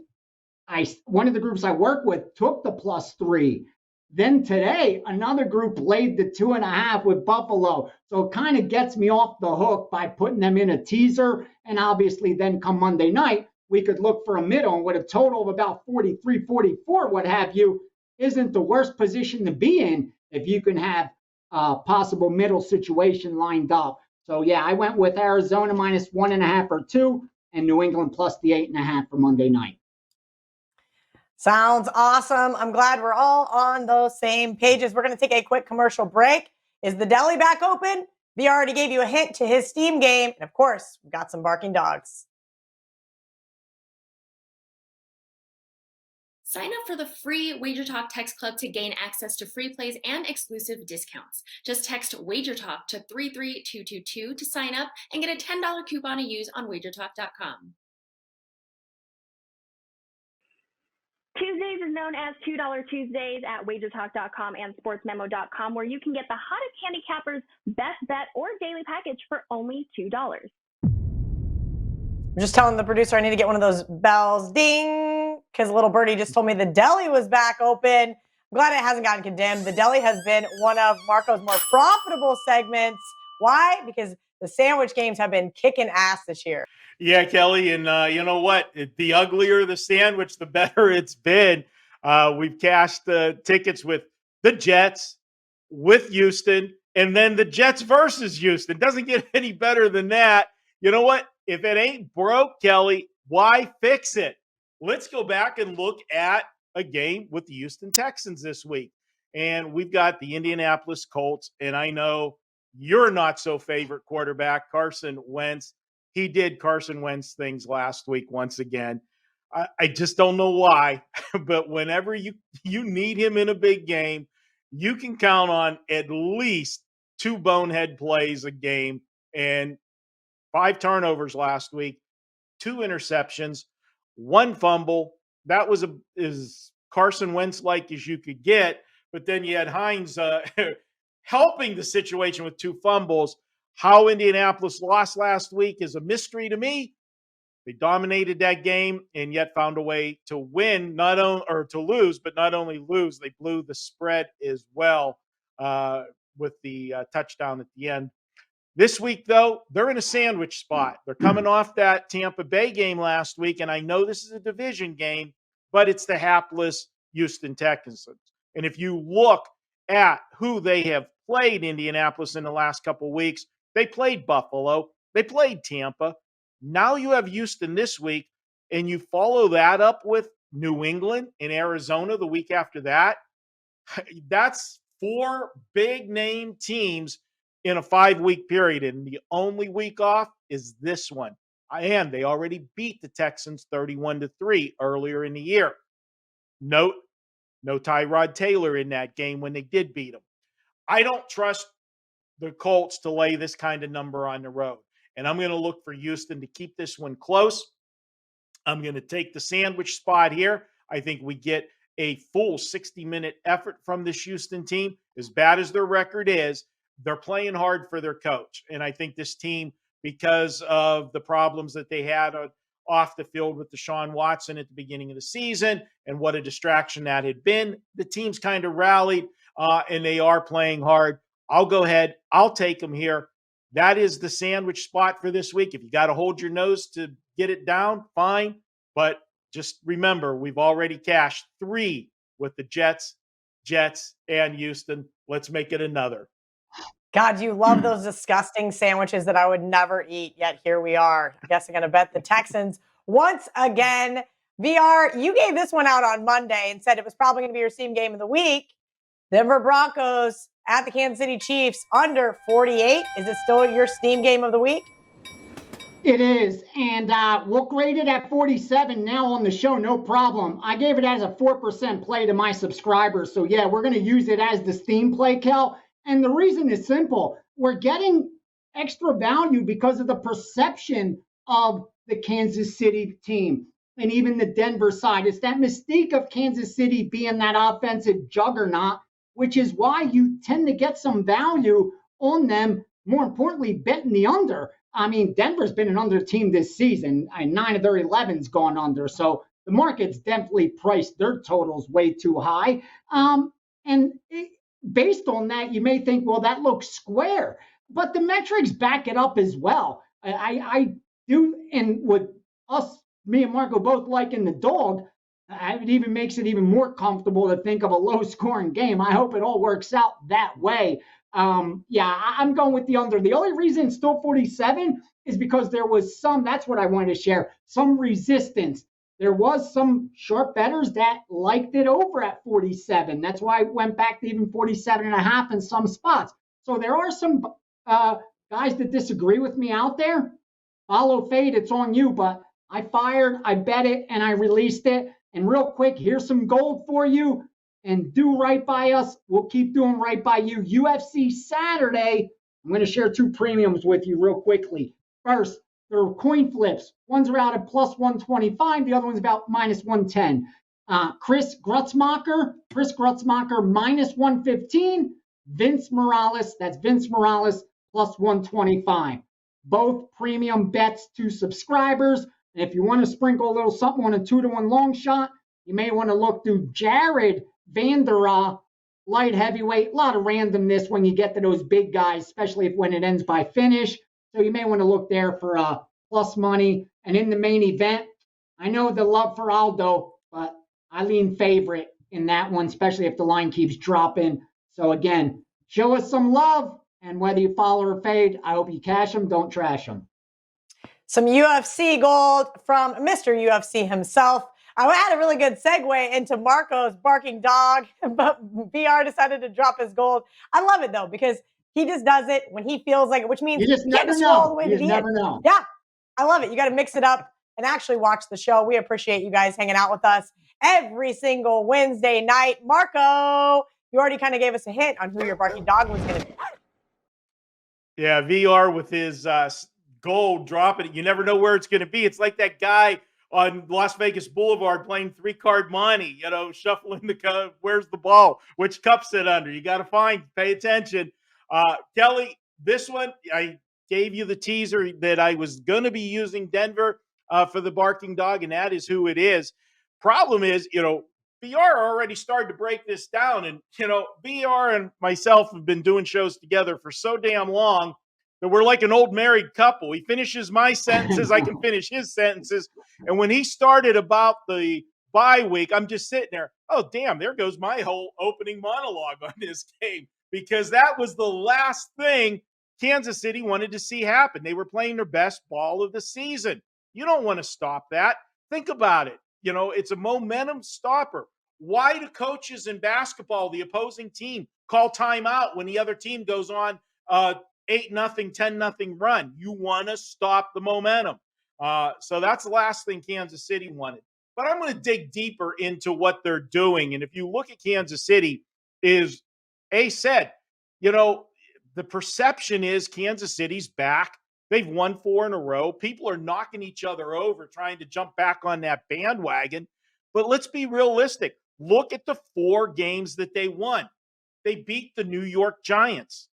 one of the groups I work with took the +3. Then today, another group laid the 2.5 with Buffalo. So it kind of gets me off the hook by putting them in a teaser. And obviously then come Monday night, we could look for a middle, and with a total of about 43, 44, what have you, isn't the worst position to be in if you can have a possible middle situation lined up. So yeah, I went with Arizona minus 1.5 or 2 and New England plus the 8.5 for Monday night. Sounds awesome. I'm glad we're all on those same pages. We're going to take a quick commercial break. Is the deli back open? V already gave you a hint to his Steam game. And of course, we've got some barking dogs. Sign up for the free WagerTalk text club to gain access to free plays and exclusive discounts. Just text WagerTalk to 33222 to sign up and get a $10 coupon to use on WagerTalk.com. Tuesdays is known as $2 Tuesdays at WagerTalk.com and SportsMemo.com, where you can get the hottest handicappers' best bet or daily package for only $2. I'm just telling the producer I need to get one of those bells. Ding! Because little birdie just told me the deli was back open. I'm glad it hasn't gotten condemned. The deli has been one of Marco's more profitable segments. Why? Because the sandwich games have been kicking ass this year. Yeah, Kelly, and you know what? The uglier the sandwich, the better it's been. We've cashed tickets with the Jets, with Houston, and then the Jets versus Houston. Doesn't get any better than that. You know what? If it ain't broke, Kelly, why fix it? Let's go back and look at a game with the Houston Texans this week. And we've got the Indianapolis Colts, and I know you're not so favorite quarterback, Carson Wentz. He did Carson Wentz things last week once again. I just don't know why, but whenever you need him in a big game, you can count on at least 2 bonehead plays a game, and 5 turnovers last week, 2 interceptions, 1 fumble. That was as Carson Wentz-like as you could get, but then you had Hines helping the situation with 2 fumbles. How Indianapolis lost last week is a mystery to me. They dominated that game and yet found a way to win, to lose, but not only lose, they blew the spread as well with the touchdown at the end. This week, though, they're in a sandwich spot. They're coming off that Tampa Bay game last week, and I know this is a division game, but it's the hapless Houston Texans. And if you look at who they have played Indianapolis in the last couple of weeks, they played Buffalo, they played Tampa. Now you have Houston this week, and you follow that up with New England and Arizona the week after that. That's 4 big name teams in a 5-week period. And the only week off is this one. And they already beat the Texans 31-3 earlier in the year. Note, no Tyrod Taylor in that game when they did beat them. I don't trust the Colts to lay this kind of number on the road. And I'm going to look for Houston to keep this one close. I'm going to take the sandwich spot here. I think we get a full 60-minute effort from this Houston team. As bad as their record is, they're playing hard for their coach. And I think this team, because of the problems that they had off the field with Deshaun Watson at the beginning of the season and what a distraction that had been, the team's kind of rallied and they are playing hard. I'll go ahead. I'll take them here. That is the sandwich spot for this week. If you got to hold your nose to get it down, fine. But just remember, we've already cashed 3 with the Jets, and Houston. Let's make it another. God, you love those disgusting sandwiches that I would never eat, yet here we are. I guess I'm going to bet the Texans once again. VR, you gave this one out on Monday and said it was probably going to be your steam game of the week. Denver Broncos at the Kansas City Chiefs under 48. Is it still your steam game of the week? It is, and we'll grade it at 47 now on the show, no problem. I gave it as a 4% play to my subscribers, so yeah, we're going to use it as the steam play, Kel. And the reason is simple. We're getting extra value because of the perception of the Kansas City team and even the Denver side. It's that mystique of Kansas City being that offensive juggernaut, which is why you tend to get some value on them. More importantly, betting the under. I mean, Denver's been an under team this season. 9 of their 11's gone under. So the market's definitely priced their totals way too high. Based on that, you may think, well, that looks square. But the metrics back it up as well. I do, and with us, me and Marco both liking the dog, it even makes it even more comfortable to think of a low-scoring game. I hope it all works out that way. I'm going with the under. The only reason it's still 47 is because there was that's what I wanted to share, some resistance. There was some sharp bettors that liked it over at 47. That's why I went back to even 47.5 in some spots. So there are some guys that disagree with me out there. Follow fade, it's on you, but I fired, I bet it, and I released it. And real quick, here's some gold for you. And do right by us. We'll keep doing right by you. UFC Saturday. I'm going to share 2 premiums with you real quickly. First, there are coin flips. One's out at plus 125. The other one's about minus 110. Chris Grutzmacher minus 115. Vince Morales, that's Vince Morales, plus 125. Both premium bets to subscribers. And if you want to sprinkle a little something on a 2-to-1 long shot, you may want to look through Jared Vanderaa, light heavyweight. A lot of randomness when you get to those big guys, especially when it ends by finish. So you may want to look there for plus money. And in the main event, I know the love for Aldo, but I lean favorite in that one, especially if the line keeps dropping. So again, show us some love. And whether you follow or fade, I hope you cash them, don't trash them. Some UFC gold from Mr. UFC himself. I had a really good segue into Marco's barking dog, but VR decided to drop his gold. I love it, though, because he just does it when he feels like it, which means you just never know. All the way to the end. Yeah, I love it. You got to mix it up and actually watch the show. We appreciate you guys hanging out with us every single Wednesday night. Marco, you already kind of gave us a hint on who your barking dog was going to be. Yeah, VR with his gold dropping it. You never know where it's going to be. It's like that guy on Las Vegas Boulevard playing 3-card money, shuffling the where's the ball, which cup's it under. You got to pay attention. Kelly, this one, I gave you the teaser that I was going to be using Denver for the barking dog, and that is who it is. Problem is, VR already started to break this down, and, VR and myself have been doing shows together for so damn long that we're like an old married couple. He finishes my sentences, I can finish his sentences. And when he started about the bye week, I'm just sitting there. oh, damn, there goes my whole opening monologue on this game, because that was the last thing Kansas City wanted to see happen. They were playing their best ball of the season. You don't want to stop that. Think about it. It's a momentum stopper. Why do coaches in basketball, the opposing team, call timeout when the other team goes on 8-0, 10-0 run? You want to stop the momentum. So that's the last thing Kansas City wanted. But I'm going to dig deeper into what they're doing. And if you look at Kansas City, is said, the perception is Kansas City's back. They've won 4 in a row. People are knocking each other over, trying to jump back on that bandwagon. But let's be realistic. Look at the 4 games that they won. They beat the New York Giants.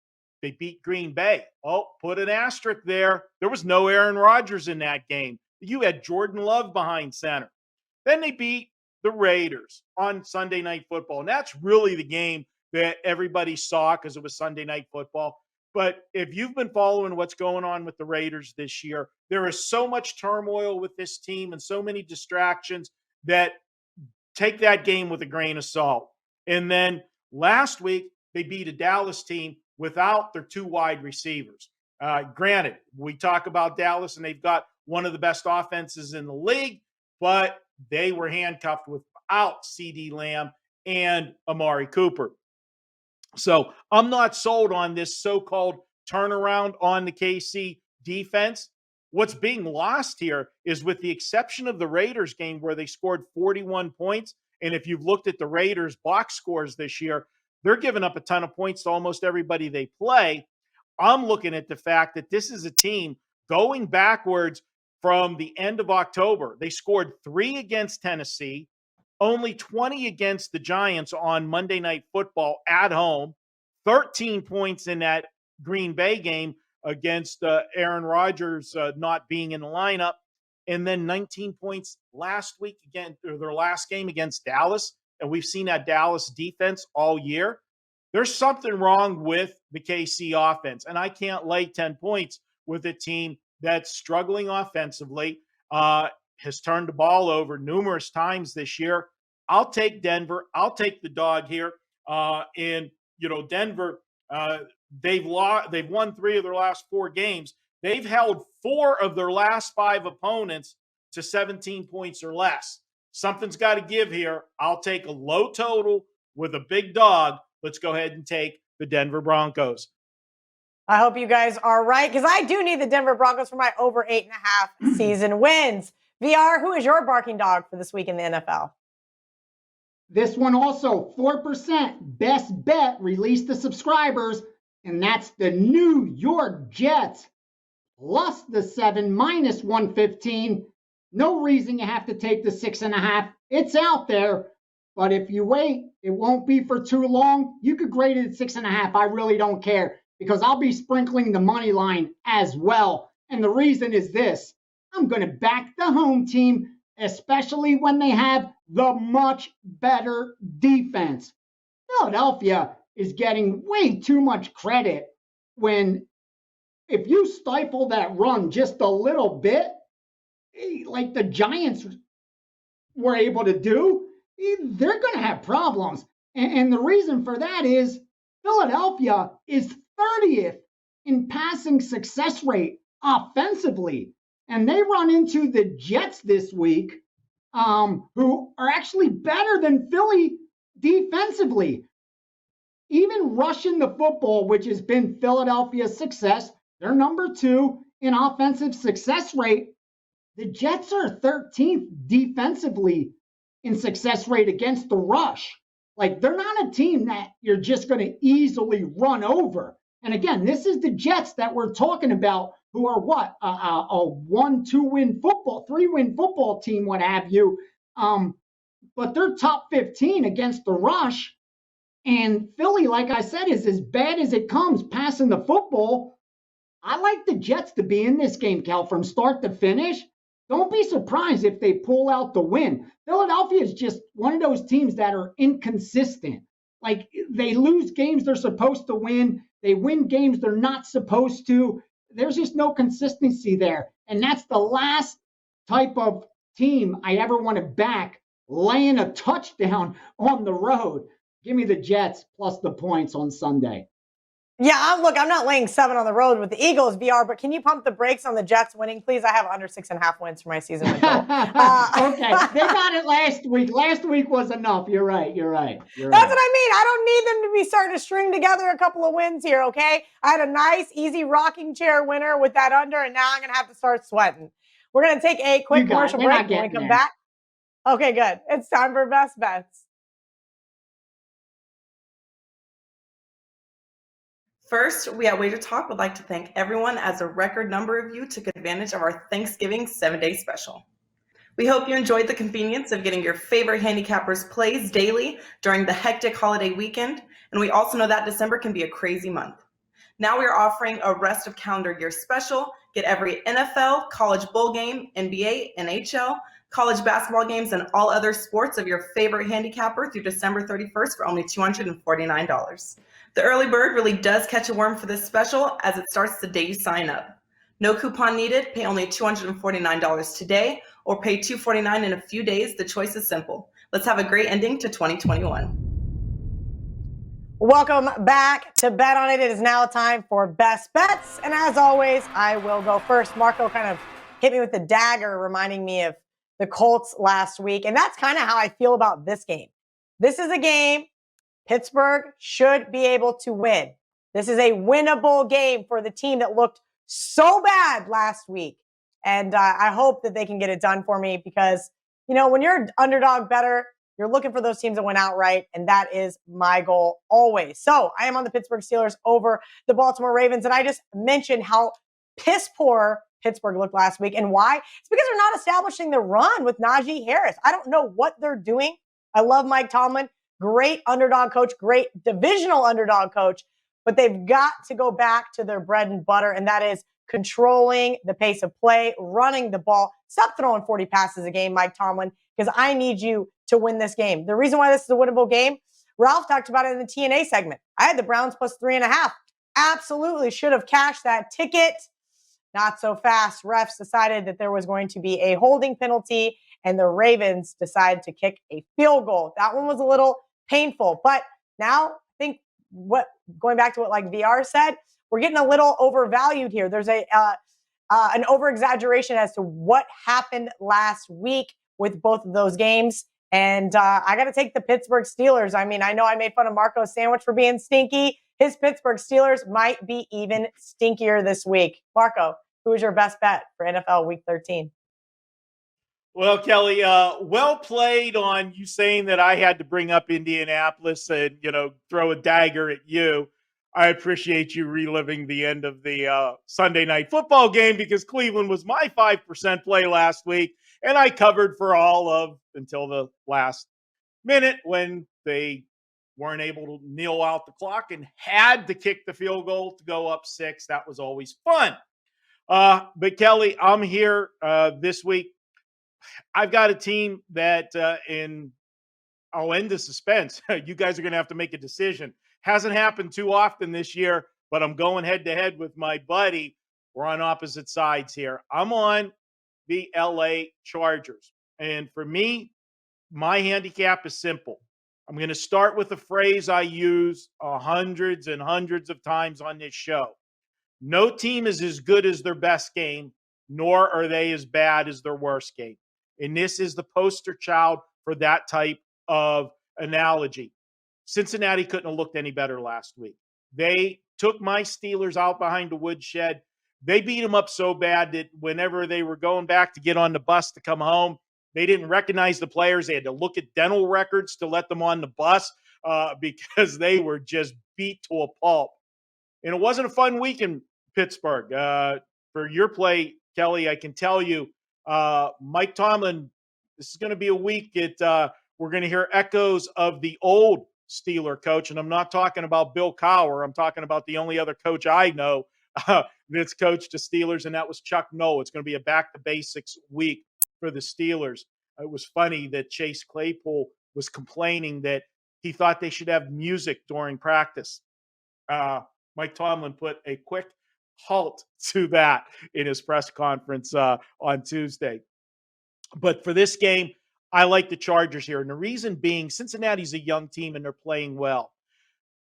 They beat Green Bay. Oh, put an asterisk there. There was no Aaron Rodgers in that game. You had Jordan Love behind center. Then they beat the Raiders on Sunday Night Football. And that's really the game that everybody saw because it was Sunday Night Football. But if you've been following what's going on with the Raiders this year, there is so much turmoil with this team and so many distractions that take that game with a grain of salt. And then last week, they beat a Dallas team without their 2 wide receivers. Granted, we talk about Dallas and they've got one of the best offenses in the league, but they were handcuffed without CeeDee Lamb and Amari Cooper. So I'm not sold on this so-called turnaround on the KC defense. What's being lost here is, with the exception of the Raiders game where they scored 41 points, and if you've looked at the Raiders box scores this year, they're giving up a ton of points to almost everybody they play. I'm looking at the fact that this is a team going backwards from the end of October. They scored 3 against Tennessee, only 20 against the Giants on Monday Night Football at home, 13 points in that Green Bay game against Aaron Rodgers not being in the lineup, and then 19 points last week again, or their last game against Dallas. And we've seen that Dallas defense all year. There's something wrong with the KC offense, and I can't lay 10 points with a team that's struggling offensively, has turned the ball over numerous times this year. I'll take Denver. I'll take the dog here. And Denver, they've won 3 of their last 4 games. They've held 4 of their last 5 opponents to 17 points or less. Something's got to give here. I'll take a low total with a big dog. Let's go ahead and take the Denver Broncos. I hope you guys are right, because I do need the Denver Broncos for my over 8.5 season wins. VR, who is your barking dog for this week in the NFL? This one also 4% best bet released to subscribers, and that's the New York Jets plus the 7 minus 115. No reason you have to take the 6.5. It's out there, but if you wait, it won't be for too long. You could grade it at 6.5. I really don't care, because I'll be sprinkling the money line as well. And the reason is this: I'm going to back the home team, especially when they have the much better defense. Philadelphia is getting way too much credit when, if you stifle that run just a little bit, like the Giants were able to do, they're going to have problems. And the reason for that is Philadelphia is 30th in passing success rate offensively. And they run into the Jets this week, who are actually better than Philly defensively. Even rushing the football, which has been Philadelphia's success, they're number 2 in offensive success rate. The Jets are 13th defensively in success rate against the rush. Like, they're not a team that you're just going to easily run over. And again, this is the Jets that we're talking about, who are what? A 1-2 win football, 3-win football team, what have you. But they're top 15 against the rush. And Philly, like I said, is as bad as it comes passing the football. I like the Jets to be in this game, Cal, from start to finish. Don't be surprised if they pull out the win. Philadelphia is just one of those teams that are inconsistent. Like, they lose games they're supposed to win. They win games they're not supposed to. There's just no consistency there. And that's the last type of team I ever want to back laying a touchdown on the road. Give me the Jets plus the points on Sunday. Yeah, I'm not laying 7 on the road with the Eagles, VR, but can you pump the brakes on the Jets winning, please? I have under 6.5 wins for my season with Joel. Okay, they got it last week. Last week was enough. You're right. That's what I mean. I don't need them to be starting to string together a couple of wins here, okay? I had a nice, easy rocking chair winner with that under, and now I'm going to have to start sweating. We're going to take a quick commercial break when we come back. Okay, good. It's time for Best Bets. First, we at WagerTalk would like to thank everyone as a record number of you took advantage of our Thanksgiving 7-day special. We hope you enjoyed the convenience of getting your favorite handicappers plays daily during the hectic holiday weekend, and we also know that December can be a crazy month. Now we are offering a rest of calendar year special. Get every NFL, college bowl game, NBA, NHL, college basketball games, and all other sports of your favorite handicapper through December 31st for only $249. The early bird really does catch a worm for this special as it starts the day you sign up. No coupon needed. Pay only $249 today or pay $249 in a few days. The choice is simple. Let's have a great ending to 2021. Welcome back to Bet On It. It is now time for Best Bets. And as always, I will go first. Marco kind of hit me with the dagger, reminding me of the Colts last week. And that's kind of how I feel about this game. This is a game Pittsburgh should be able to win. This is a winnable game for the team that looked so bad last week. And I hope that they can get it done for me because, you know, when you're an underdog better, you're looking for those teams that win outright, and that is my goal always. So I am on the Pittsburgh Steelers over the Baltimore Ravens, and I just mentioned how piss poor Pittsburgh looked last week. And why? It's because they're not establishing the run with Najee Harris. I don't know what they're doing. I love Mike Tomlin. Great underdog coach, great divisional underdog coach, but they've got to go back to their bread and butter, and that is controlling the pace of play, running the ball. Stop throwing 40 passes a game, Mike Tomlin, because I need you to win this game. The reason why this is a winnable game, Ralph talked about it in the TNA segment. I had the Browns plus 3.5. Absolutely should have cashed that ticket. Not so fast. Refs decided that there was going to be a holding penalty, and the Ravens decided to kick a field goal. That one was a little painful, but now I think going back to what like VR said, we're getting a little overvalued here. There's an over-exaggeration as to what happened last week with both of those games. And I got to take the Pittsburgh Steelers. I mean, I know I made fun of Marco's sandwich for being stinky. His Pittsburgh Steelers might be even stinkier this week. Marco, who is your best bet for NFL Week 13? Well, Kelly, well played on you saying that I had to bring up Indianapolis and, throw a dagger at you. I appreciate you reliving the end of the Sunday night football game because Cleveland was my 5% play last week, and I covered for all of until the last minute when they weren't able to kneel out the clock and had to kick the field goal to go up 6. That was always fun. But Kelly, I'm here this week. I've got a team that I'll end the suspense. You guys are going to have to make a decision. Hasn't happened too often this year, but I'm going head to head with my buddy. We're on opposite sides here. I'm on the LA Chargers. And for me, my handicap is simple. I'm going to start with a phrase I use hundreds and hundreds of times on this show. No team is as good as their best game, nor are they as bad as their worst game. And this is the poster child for that type of analogy. Cincinnati couldn't have looked any better last week. They took my Steelers out behind the woodshed. They beat them up so bad that whenever they were going back to get on the bus to come home, they didn't recognize the players. They had to look at dental records to let them on the bus because they were just beat to a pulp. And it wasn't a fun week in Pittsburgh. For your play, Kelly, I can tell you, Mike Tomlin, this is going to be a week we're going to hear echoes of the old Steeler coach. And I'm not talking about Bill Cowher. I'm talking about the only other coach I know that's coached the Steelers, and that was Chuck Noll. It's going to be a back-to-basics week for the Steelers. It was funny that Chase Claypool was complaining that he thought they should have music during practice. Mike Tomlin put a quick halt to that in his press conference on Tuesday. But for this game, I like the Chargers here. And the reason being, Cincinnati's a young team and they're playing well.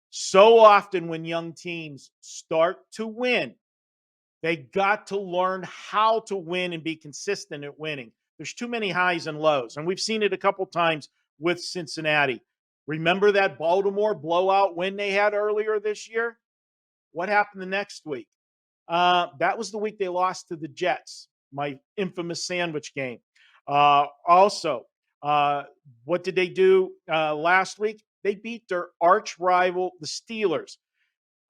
So often when young teams start to win, they got to learn how to win and be consistent at winning. There's too many highs and lows. And we've seen it a couple times with Cincinnati. Remember that Baltimore blowout win they had earlier this year? What happened the next week? That was the week they lost to the Jets, my infamous sandwich game. Also, what did they do last week? They beat their arch rival, the Steelers.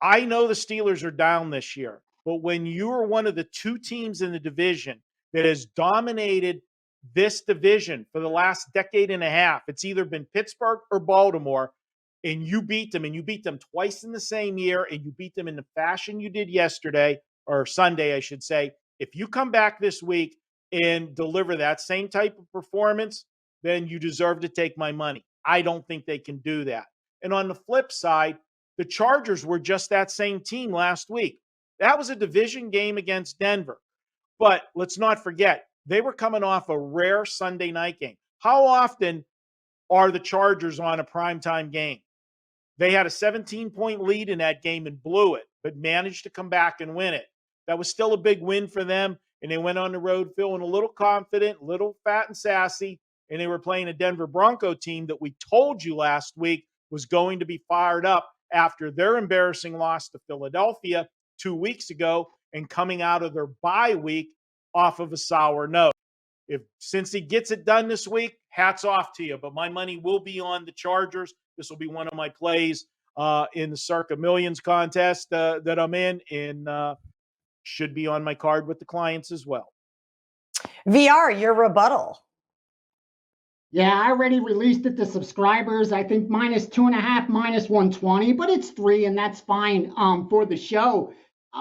I know the Steelers are down this year, but when you are one of the two teams in the division that has dominated this division for the last decade and a half, it's either been Pittsburgh or Baltimore, and you beat them twice in the same year, and you beat them in the fashion you did yesterday, or Sunday, I should say. If you come back this week and deliver that same type of performance, then you deserve to take my money. I don't think they can do that. And on the flip side, the Chargers were just that same team last week. That was a division game against Denver. But let's not forget, they were coming off a rare Sunday night game. How often are the Chargers on a primetime game? They had a 17-point lead in that game and blew it, but managed to come back and win it. That was still a big win for them, and they went on the road feeling a little confident, a little fat and sassy, and they were playing a Denver Bronco team that we told you last week was going to be fired up after their embarrassing loss to Philadelphia 2 weeks ago and coming out of their bye week off of a sour note. If Cincy gets it done this week, hats off to you. But my money will be on the Chargers. This will be one of my plays in the Circa Millions contest that I'm in, and should be on my card with the clients as well. VR, your rebuttal. Yeah, I already released it to subscribers. I think -2.5, -120, but it's 3, and that's fine for the show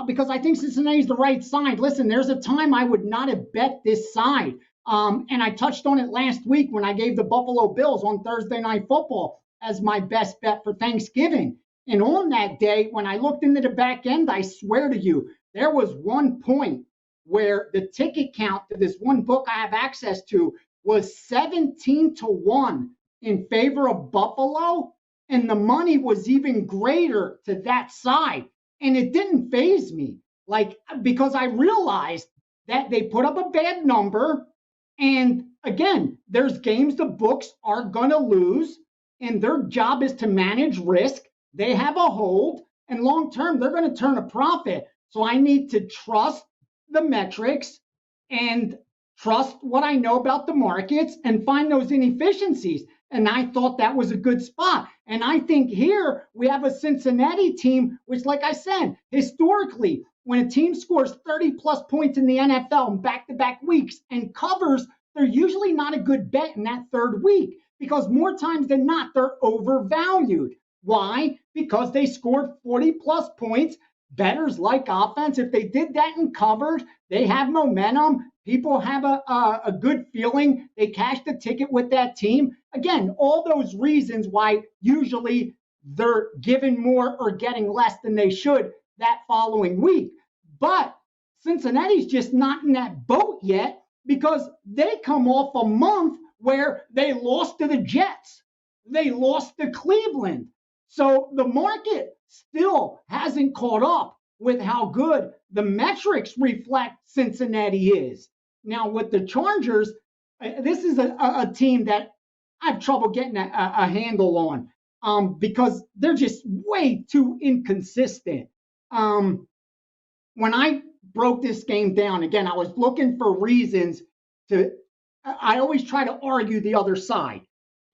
because I think Cincinnati's the right side. Listen, there's a time I would not have bet this side. And I touched on it last week when I gave the Buffalo Bills on Thursday Night Football as my best bet for Thanksgiving. And on that day, when I looked into the back end, I swear to you, there was one point where the ticket count to this one book I have access to was 17-1 in favor of Buffalo. And the money was even greater to that side. And it didn't faze me, because I realized that they put up a bad number. And again, there's games the books are going to lose, and their job is to manage risk. They have a hold, and long term, they're going to turn a profit. So I need to trust the metrics and trust what I know about the markets and find those inefficiencies. And I thought that was a good spot. And I think here we have a Cincinnati team, which, like I said, historically, when a team scores 30-plus points in the NFL in back-to-back weeks and covers, they're usually not a good bet in that third week because more times than not, they're overvalued. Why? Because they scored 40-plus points. Bettors like offense. If they did that and covered, they have momentum. People have a good feeling. They cashed the ticket with that team. Again, all those reasons why usually they're given more or getting less than they should that following week. But Cincinnati's just not in that boat yet because they come off a month where they lost to the Jets. They lost to Cleveland. So the market still hasn't caught up with how good the metrics reflect Cincinnati is. Now with the Chargers, this is a team that I have trouble getting a handle on because they're just way too inconsistent. When I broke this game down, again, I was looking for reasons I always try to argue the other side.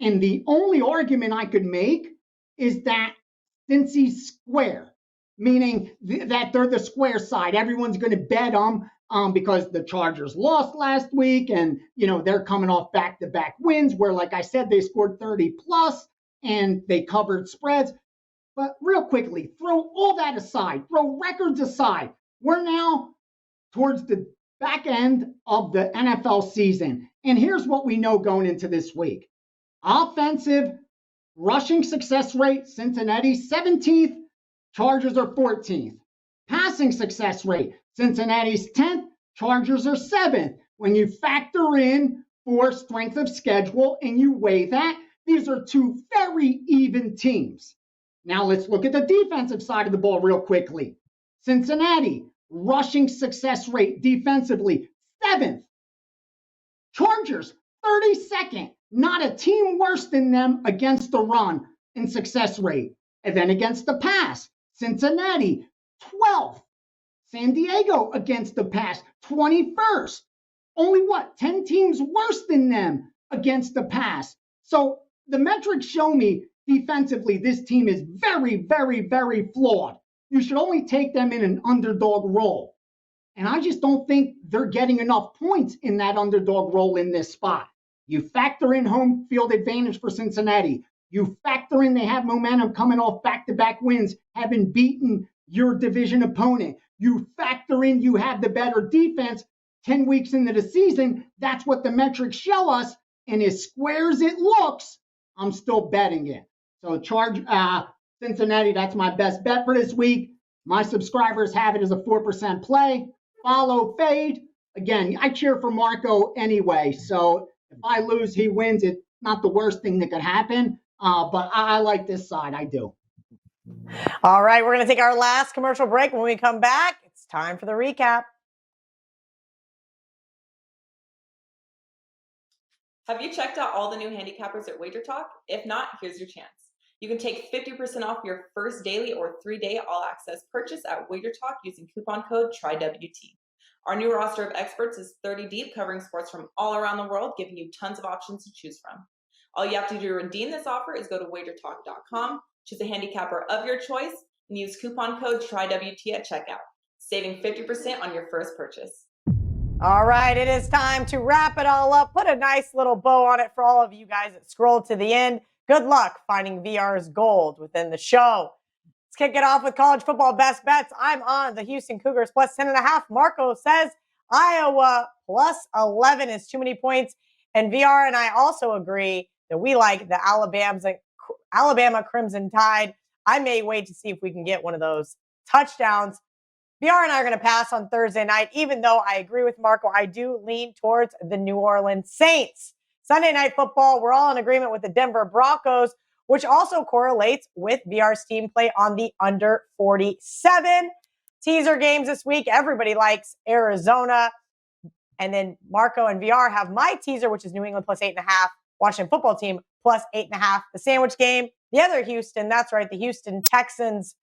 And the only argument I could make is that Cincy's square, meaning that they're the square side. Everyone's going to bet them because the Chargers lost last week and, they're coming off back-to-back wins where, like I said, they scored 30-plus and they covered spreads. But real quickly, throw all that aside, throw records aside. We're now towards the back end of the NFL season. And here's what we know going into this week. Offensive rushing success rate, Cincinnati 17th, Chargers are 14th. Passing success rate, Cincinnati's 10th, Chargers are 7th. When you factor in for strength of schedule and you weigh that, these are two very even teams. Now let's look at the defensive side of the ball real quickly. Cincinnati, rushing success rate defensively, 7th. Chargers, 32nd. Not a team worse than them against the run in success rate. And then against the pass, Cincinnati, 12th. San Diego against the pass, 21st. Only 10 teams worse than them against the pass. So the metrics show me defensively, this team is very, very, very flawed. You should only take them in an underdog role. And I just don't think they're getting enough points in that underdog role in this spot. You factor in home field advantage for Cincinnati. You factor in they have momentum coming off back-to-back wins, having beaten your division opponent. You factor in you have the better defense 10 weeks into the season. That's what the metrics show us. And as square as it looks, I'm still betting it. So Cincinnati, that's my best bet for this week. My subscribers have it as a 4% play. Follow, fade. Again, I cheer for Marco anyway. So if I lose, he wins. It's not the worst thing that could happen. But I like this side. I do. All right, we're going to take our last commercial break. When we come back, it's time for the recap. Have you checked out all the new handicappers at WagerTalk? If not, here's your chance. You can take 50% off your first daily or 3-day all-access purchase at WagerTalk using coupon code TRYWT. Our new roster of experts is 30 deep, covering sports from all around the world, giving you tons of options to choose from. All you have to do to redeem this offer is go to WagerTalk.com, choose a handicapper of your choice, and use coupon code TRYWT at checkout, saving 50% on your first purchase. All right, it is time to wrap it all up. Put a nice little bow on it for all of you guys that scrolled to the end. Good luck finding VR's gold within the show. Let's kick it off with college football best bets. I'm on the Houston Cougars plus 10.5. Marco says Iowa plus 11 is too many points. And VR and I also agree that we like the Alabama Crimson Tide. I may wait to see if we can get one of those touchdowns. VR and I are going to pass on Thursday night, even though I agree with Marco. I do lean towards the New Orleans Saints. Sunday night football, we're all in agreement with the Denver Broncos, which also correlates with VR's team play on the under 47. Teaser games this week. Everybody likes Arizona. And then Marco and VR have my teaser, which is New England plus 8.5. Washington football team plus 8.5. The sandwich game, the other Houston, that's right, the Houston Texans.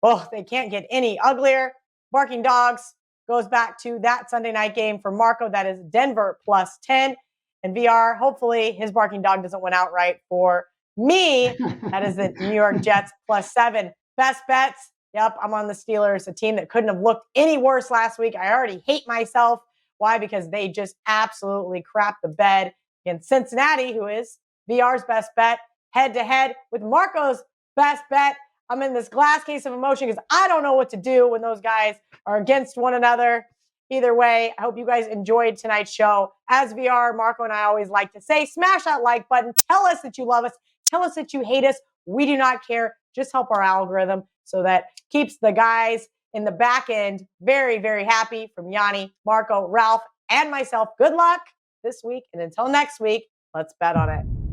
Oh, they can't get any uglier. Barking Dogs goes back to that Sunday night game for Marco. That is Denver plus 10. And VR, hopefully his Barking Dog doesn't win outright for me. That is the New York Jets plus 7. Best bets. Yep, I'm on the Steelers, a team that couldn't have looked any worse last week. I already hate myself. Why? Because they just absolutely crapped the bed against Cincinnati, who is VR's best bet, head-to-head with Marco's best bet. I'm in this glass case of emotion because I don't know what to do when those guys are against one another. Either way, I hope you guys enjoyed tonight's show. As VR, Marco and I always like to say, smash that like button. Tell us that you love us. Tell us that you hate us. We do not care. Just help our algorithm so that keeps the guys in the back end very, very happy. From Gianni, Marco, Ralph, and myself, good luck this week. And until next week, let's bet on it.